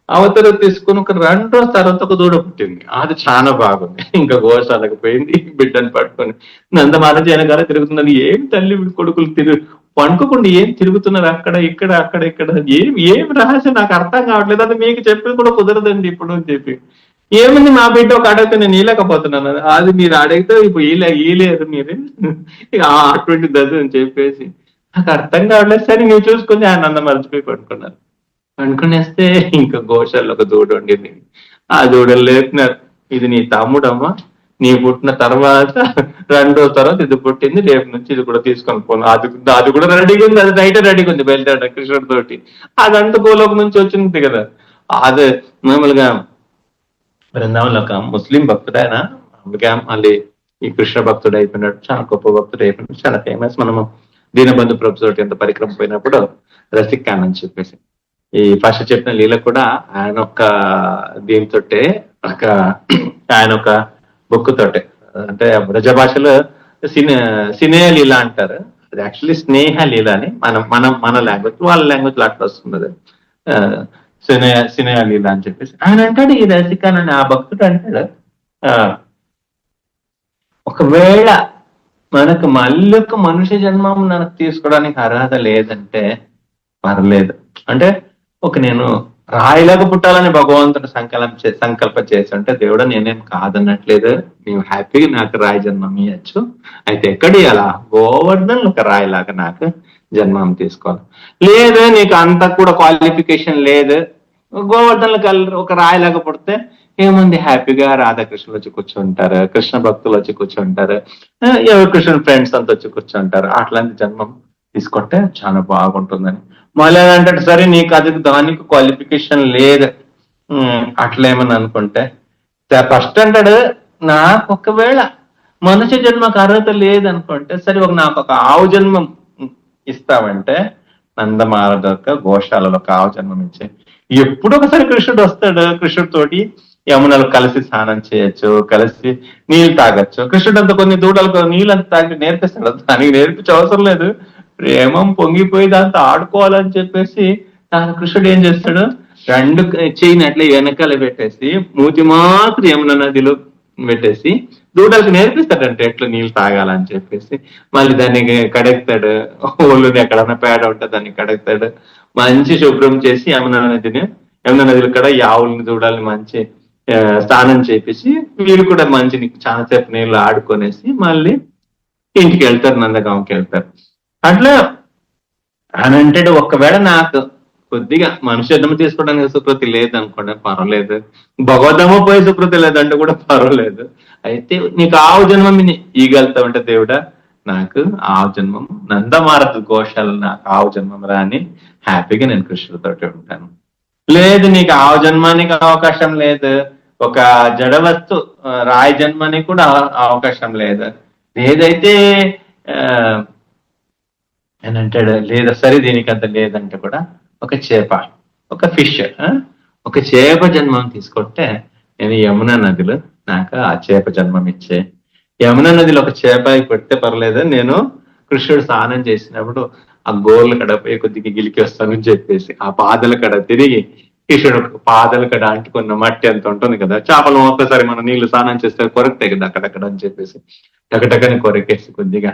అవతల తీసుకుని ఒక 2 రోజుల తర్వాత ఒక దూడ పుట్టింది, అది చాలా బాగుంది. ఇంకా గోశాలకు పోయింది బిడ్డను పట్టుకొని. నందమాలజీ వెనకాల తిరుగుతుందని, ఏం తల్లి కొడుకులు పండుకోకుండా ఏం తిరుగుతున్నారు అక్కడ ఇక్కడ అక్కడ ఇక్కడ, ఏం రహస్యం నాకు అర్థం కావట్లేదు, అది మీకు చెప్పేది కూడా కుదరదండి ఇప్పుడు అని చెప్పి. ఏముంది మా బిడ్డ ఒక అడిగితే నేను ఈలేకపోతున్నాను, అది మీరు అడిగితే ఇప్పుడు ఈలేరు మీరు అటువంటి దశ అని చెప్పేసి. నాకు అర్థం కావట్లేదు సరే నువ్వు చూసుకొని ఆనందం మర్చిపోయి పడుకున్నారు. అనుకునేస్తే ఇంకా గోశాలలో ఒక దూడ ఉండింది, ఆ దూడలు లేపినారు, ఇది నీ తమ్ముడమ్మా, నీ పుట్టిన తర్వాత 2 రోజుల తర్వాత ఇది పుట్టింది, రేపు నుంచి ఇది కూడా తీసుకొని పోను. అది కూడా రెడీగా ఉంది, అది నైట్ రెడీగా ఉంది బయలుదేరడం కృష్ణుడి తోటి. అదంతా గోలోకం నుంచి వచ్చింది కదా. అదే మామూలుగా బృందావనంలో ఒక ముస్లిం భక్తుడు ఆయన మామూలుగా మళ్ళీ ఈ కృష్ణ భక్తుడు అయిపోయినాడు, చాలా గొప్ప భక్తుడు అయిపోయినాడు, చాలా ఫేమస్. మనము దీనబంధు ప్రభు తోటి ఎంత పరిక్రమ పోయినప్పుడు రసిక్ ఖాన్ అని చెప్పేసి ఈ ఫస్ట్ చెప్పిన లీల కూడా ఆయన ఒక దీంతో ఒక ఆయన ఒక బుక్ తోటే, అంటే బ్రజ భాషలో సినేయ లీల అంటారు, అది యాక్చువల్లీ స్నేహ లీల అని మన లాంగ్వేజ్, వాళ్ళ లాంగ్వేజ్ లో అట్లా వస్తుంది సినేయ లీల అని చెప్పేసి. ఆయన అంటాడు ఈ రసికాన్ అని ఆ భక్తుడు అంటాడు, ఒకవేళ మనకు మళ్ళీ ఒక మనుష్య జన్మం మనకు తీసుకోవడానికి అర్హత లేదంటే పర్లేదు, అంటే నేను రాయిలాగా పుట్టాలని భగవంతుడు సంకల్పం చేసి ఉంటే దేవుడు నేనేం కాదన్నట్లేదు, నీవు హ్యాపీగా నాకు రాయి జన్మం ఇవ్వచ్చు, అయితే ఎక్కడి అలా గోవర్ధన్ ఒక రాయిలాగా నాకు జన్మం తీసుకోవాలి. లేదు నీకు అంత కూడా క్వాలిఫికేషన్ లేదు, గోవర్ధన్ ఒక రాయిలాగా పుడితే ఏముంది, హ్యాపీగా రాధాకృష్ణులు వచ్చి కూర్చుంటారు, కృష్ణ భక్తులు వచ్చి కూర్చుంటారు, ఎవరు కృష్ణ ఫ్రెండ్స్ అంతా వచ్చి కూర్చుంటారు, అట్లాంటి జన్మం తీసుకుంటే చాలా బాగుంటుందని మళ్ళీ అంటాడు సరే నీకు అది దానికి క్వాలిఫికేషన్ లేదు అట్లేమని అనుకుంటే ఫస్ట్ అంటాడు నాకు ఒకవేళ మనుష్య జన్మకు అర్హత లేదనుకుంటే సరే నాకు ఒక ఆవు జన్మం ఇస్తావంటే నందమారదొక్క గోశాలలో ఒక ఆవు జన్మం ఇచ్చే ఎప్పుడు ఒకసారి కృష్ణుడు వస్తాడు కృష్ణుడితోటి యమునలు కలిసి స్నానం చేయొచ్చు కలిసి నీళ్ళు తాగొచ్చు కృష్ణుడు అంత కొన్ని దూడలకు నీళ్ళు అంత తాగి నేర్పిస్తాడు దానికి నేర్పించే అవసరం లేదు ప్రేమం పొంగిపోయి దాంతో ఆడుకోవాలని చెప్పేసి కృష్ణుడు ఏం చేస్తాడు రెండు చెయ్యిని అట్లా వెనకాల పెట్టేసి మూతి మాత్రం యమున నదిలో పెట్టేసి దూడలకు నేర్పిస్తాడంటే ఎట్లా నీళ్ళు తాగాలని చెప్పేసి మళ్ళీ దాన్ని కడెక్తాడు ఒళ్ళుని ఎక్కడన్నా పేడ ఉంటే దాన్ని కడెక్తాడు మంచి శుభ్రం చేసి యమున నదిలో కూడా ఈ ఆవులని దూడల్ని మంచి స్నానం చేపించి వీళ్ళు కూడా మంచి చాలాసేపు నీళ్ళు ఆడుకొనేసి మళ్ళీ ఇంటికి వెళ్తారు నందగాంకి వెళ్తారు అట్లా అని అంటాడు ఒకవేళ నాకు కొద్దిగా మనుష్యత్వం తీసుకోవడానికి సుకృతి లేదనుకోండి పర్వాలేదు భగవద్దమ్మ పోయి సుకృతి లేదంటే కూడా పర్వాలేదు అయితే నీకు ఆవు జన్మం ఈగలుతావంటే దేవుడా నాకు ఆవు జన్మం నందమారత గోశాల నాకు ఆవు జన్మం రాని హ్యాపీగా నేను కృష్ణుడితోటి ఉంటాను లేదు నీకు ఆవు జన్మానికి అవకాశం లేదు ఒక జడవస్తు రాయి జన్మానికి కూడా అవకాశం లేదు ఏదైతే అని అంటాడు లేదా సరే దీనికి అంత లేదంటే కూడా ఒక చేప ఒక ఫిష్ ఒక చేప జన్మం తీసుకుంటే నేను యమునా నదిలో నాకు ఆ చేప జన్మం ఇచ్చే యమునా నదిలో ఒక చేప పెడితే పర్లేదు నేను కృష్ణుడు స్నానం చేసినప్పుడు ఆ గోర్ల కడ పోయి కొద్దిగా గిలికి వస్తానని చెప్పేసి ఆ పాదల కడ తిరిగి కృష్ణుడు పాదల కడ అంటుకున్న మట్టి అంత ఉంటుంది కదా చేపలు ఒక్కసారి మనం నీళ్లు స్నానం చేస్తే కొరకుతాయి కదా అక్కడక్కడ అని చెప్పేసి టకటకని కొరకేసి కొద్దిగా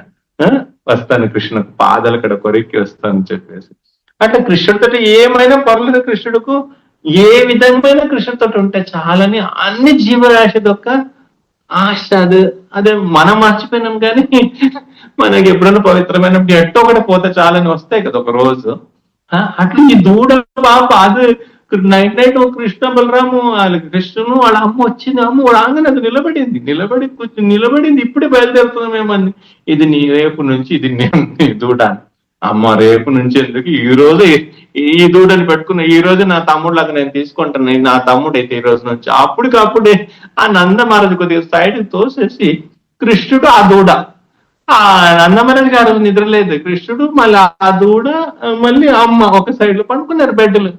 వస్తాను కృష్ణుడు పాదల కడ కొరికి వస్తానని చెప్పేసి అట్లా కృష్ణుడితో ఏమైనా పర్లేదు కృష్ణుడుకు ఏ విధమైన కృష్ణుడితో ఉంటే చాలని అన్ని జీవరాశి యొక్క ఆశ అదే మనం మర్చిపోయినాం కానీ మనకి ఎప్పుడైనా పవిత్రమైనప్పుడు ఎట్టో ఒకటి పోతే చాలని వస్తాయి కదా ఒక రోజు అట్లా ఈ దూడ పాప అది నైట్ కృష్ణ బలరాము వాళ్ళకి కృష్ణును వాళ్ళ అమ్మ వచ్చింది అమ్మ రాగానే అది నిలబడింది ఇప్పుడే బయలుదేరుతున్నామేమని ఇది నీ రేపు నుంచి ఇది నేను దూడ అమ్మ రేపు నుంచి ఎందుకు ఈ రోజు ఈ దూడని పెట్టుకున్న ఈ రోజు నా తమ్ముడులాగా నేను తీసుకుంటాను నా తమ్ముడు అయితే ఈ రోజు నుంచి అప్పటికప్పుడే ఆ నందమహారాజు కొద్దిగా సైడ్ తోసేసి కృష్ణుడు ఆ దూడ ఆ నందమహారాజు గారు నిద్రలేదు కృష్ణుడు మళ్ళీ ఆ దూడ మళ్ళీ అమ్మ ఒక సైడ్ లో పండుకున్నారు బెడ్లు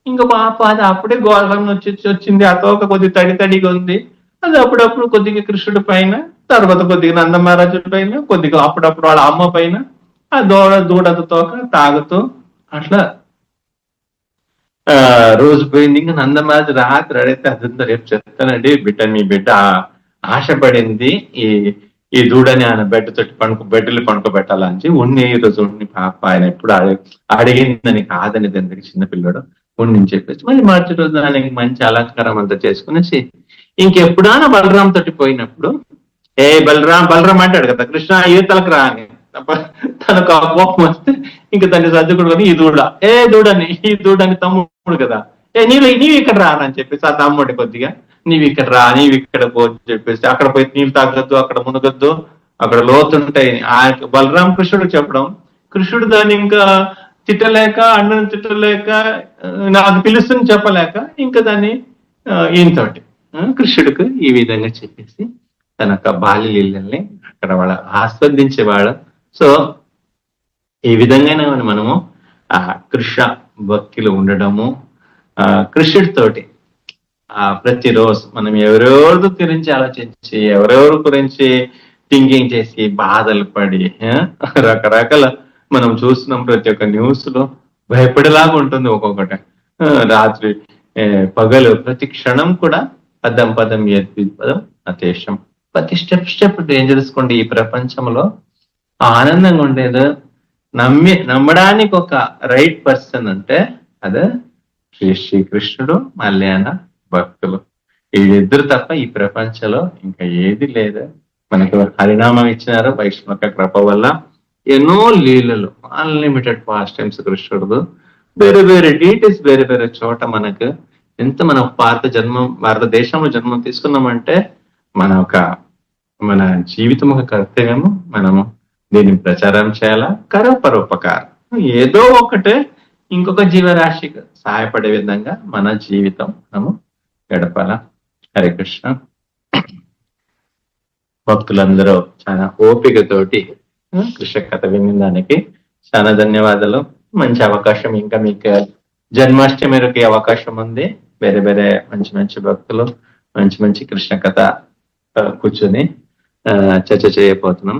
ఇంకా పాప అది అప్పుడే గోళం వచ్చింది ఆ తోక కొద్దిగా తడిగా ఉంది అది అప్పుడప్పుడు కొద్దిగా కృష్ణుడి పైన తర్వాత కొద్దిగా నందమహారాజు పైన కొద్దిగా అప్పుడప్పుడు వాళ్ళ అమ్మ పైన ఆ దూడతో తోక తాగుతూ అట్లా రోజు పోయింది ఇంకా నందమహారాజు రాత్రి అడిగితే అదంతా రేపు చెప్తానండి మీ బిడ్డ ఆశపడింది ఈ దూడని ఆయన బెడ్లు పడుకోబెట్టాలని ఈ రోజు ఉన్ని పాప ఆయన ఎప్పుడు అడిగిందని కాదని ఎందుకు చిన్నపిల్లడు ఉండి చెప్పేసి మళ్ళీ మరుసటి రోజు ఆయనకి మంచి అలంకారం అంతా చేసుకునేసి ఇంకెప్పుడైనా బలరాం తోటి పోయినప్పుడు బలరాం అంటాడు కదా కృష్ణ ఈతలకు రా అని తనకు ఆ కోపం వస్తే ఇంకా దాన్ని సర్దుకుడుకొని ఈ దూడని తమ్ముడు కదా నీవు ఇక్కడ రా అని చెప్పేసి ఆ తమ్ముడి కొద్దిగా నీవు ఇక్కడ రా నీవు ఇక్కడ పో చెప్పేసి అక్కడ పోయి నీళ్ళు తాగొద్దు అక్కడ మునగొద్దు అక్కడ లోతుంటాయి ఆ బలరాం కృష్ణుడు చెప్పడం కృష్ణుడు దాన్ని ఇంకా తిట్టలేక అన్నను తిట్టలేక నాకు పిలుస్తుంది చెప్పలేక ఇంకా దాన్ని ఈయనతోటి కృష్ణుడికి ఈ విధంగా చెప్పేసి తన యొక్క బాల్య లీలల్ని అక్కడ వాళ్ళ ఆస్వాదించేవాడు సో ఈ విధంగా మనము ఆ కృష్ణ భక్తిలో ఉండడము కృష్ణుడితోటి ప్రతిరోజు మనం ఎవరెవరి గురించి ఆలోచించి ఎవరెవరి గురించి థింకింగ్ చేసి బాధలు పడి రకరకాల మనం చూస్తున్నాం ప్రతి ఒక్క న్యూస్ లో భయపడేలాగా ఉంటుంది ఒక్కొక్కటి రాత్రి పగలు ప్రతి క్షణం కూడా పదం యద్విపదం అతేషం ప్రతి స్టెప్ డేంజరస్ కొండి ఈ ప్రపంచంలో ఆనందంగా ఉండేది నమ్మడానికి ఒక రైట్ పర్సన్ అంటే అదే శ్రీకృష్ణుడు మల్యాణ భక్తులు వీళ్ళిద్దరు తప్ప ఈ ప్రపంచంలో ఇంకా ఏది లేదు మనకు హరినామం ఇచ్చినారు వైష్ణవ కృప వల్ల ఎన్నో లీలలు అన్లిమిటెడ్ పాస్ట్ టైమ్స్ కృష్ణుడు వేరే డీటెయిల్స్ వేరే చోట మనకు ఎంత మన భారతదేశంలో జన్మం తీసుకున్నామంటే మన జీవితం ఒక కర్తవ్యము మనము దీన్ని ప్రచారం చేయాలా పరోపకారం ఏదో ఒకటే ఇంకొక జీవరాశికి సహాయపడే విధంగా మన జీవితం మనము గడపాల. హరే కృష్ణ. భక్తులందరూ చాలా ఓపికతోటి కృష్ణ కథ వినడానికి చాలా ధన్యవాదాలు. మంచి అవకాశం ఇంకా మీకు జన్మాష్టమికి అవకాశం ఉంది. వేరే వేరే మంచి మంచి భక్తులు మంచి మంచి కృష్ణ కథ కూర్చొని చర్చ చేయబోతున్నాం.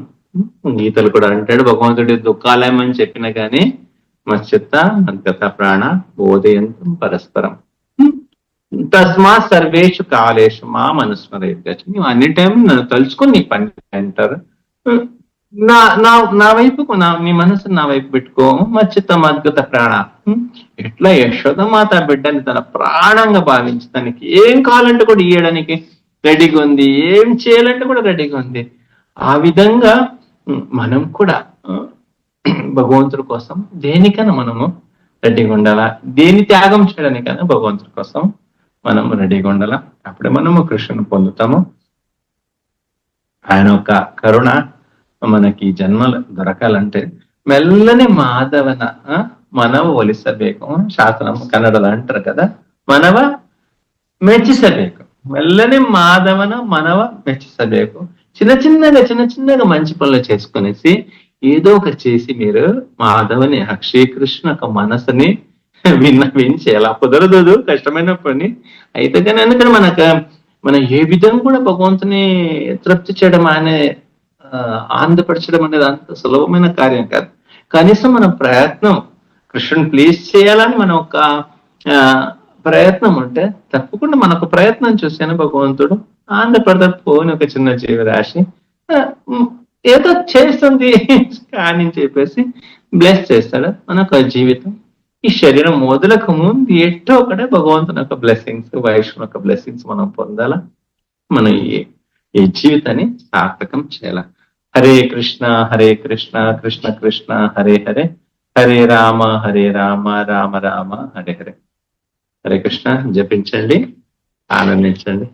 గీతలు కూడా అంటాడు, భగవంతుడి దుఃఖాలయం అని చెప్పిన కానీ మత్స్యత మద్గత ప్రాణ బోధయంతం పరస్పరం తస్మా సర్వేషు కాలేషు మా మనుస్మరేది. నువ్వు అన్ని టైం నన్ను తలుచుకొని నీ పని అంటారు. నా నా నా వైపుకు నీ మనసు నా వైపు పెట్టుకో. మచ్చిత మద్గత ప్రాణ, ఎట్లా యశోదమాత బిడ్డని తన ప్రాణంగా భావించి తనకి ఏం కావాలంటే కూడా ఇయ్యడానికి రెడీగా ఉంది, ఏం చేయాలంటే కూడా రెడీగా ఉంది. ఆ విధంగా మనం కూడా భగవంతుడి కోసం దేనికైనా మనము రెడీగా ఉండాలా, దేని త్యాగం చేయడానికైనా భగవంతుడి కోసం మనము రెడీగా ఉండాలా. అప్పుడే మనము కృష్ణను పొందుతాము. ఆయన యొక్క కరుణ మనకి జన్మలు దొరకాలంటే మెల్లని మాధవన మనవ ఒలిసಬೇಕು. శాస్త్రం కన్నడలో అంటారు కదా, మనవ ಮೆಚ್ಚಿಸಬೇಕು. మెల్లని మాధవన మనవ మెచ్ಚಿಸಬೇಕು. చిన్న చిన్నగా మంచి పనులు చేసుకునేసి ఏదో ఒకటి చేసి మీరు మాధవని శ్రీకృష్ణ ఒక మనసుని విన్నవించేయాలి. కుదరదు, కష్టమైన పని అయితే కానీ. ఎందుకంటే మనం ఏ విధంగా కూడా భగవంతుని తృప్తి చేయడం, ఆయన ఆనందపరచడం అనేది అంత సులభమైన కార్యం కాదు. కనీసం మన ప్రయత్నం కృష్ణుని ప్లీజ్ చేయాలని మన ఒక ప్రయత్నం ఉంటే తప్పకుండా మనకు ప్రయత్నం చూసాను భగవంతుడు ఆనందపడతాడు. పోని ఒక చిన్న జీవరాశి ఏదో చేస్తుంది కానీ చెప్పేసి బ్లెస్ చేస్తాడు మనకు జీవితం. ఈ శరీరం మొదలకు ముందు ఎట్టో ఒకటే భగవంతుని యొక్క బ్లెస్సింగ్స్, వైష్ణవ యొక్క బ్లెస్సింగ్స్ మనం పొందాలా. మనం ఈ జీవితాన్ని సార్థకం చేయాల. హరే కృష్ణ కృష్ణ కృష్ణ హరే హరే, హరే రామ రామ రామ హరే హరే. హరే కృష్ణ. జపించండి, ఆనందించండి.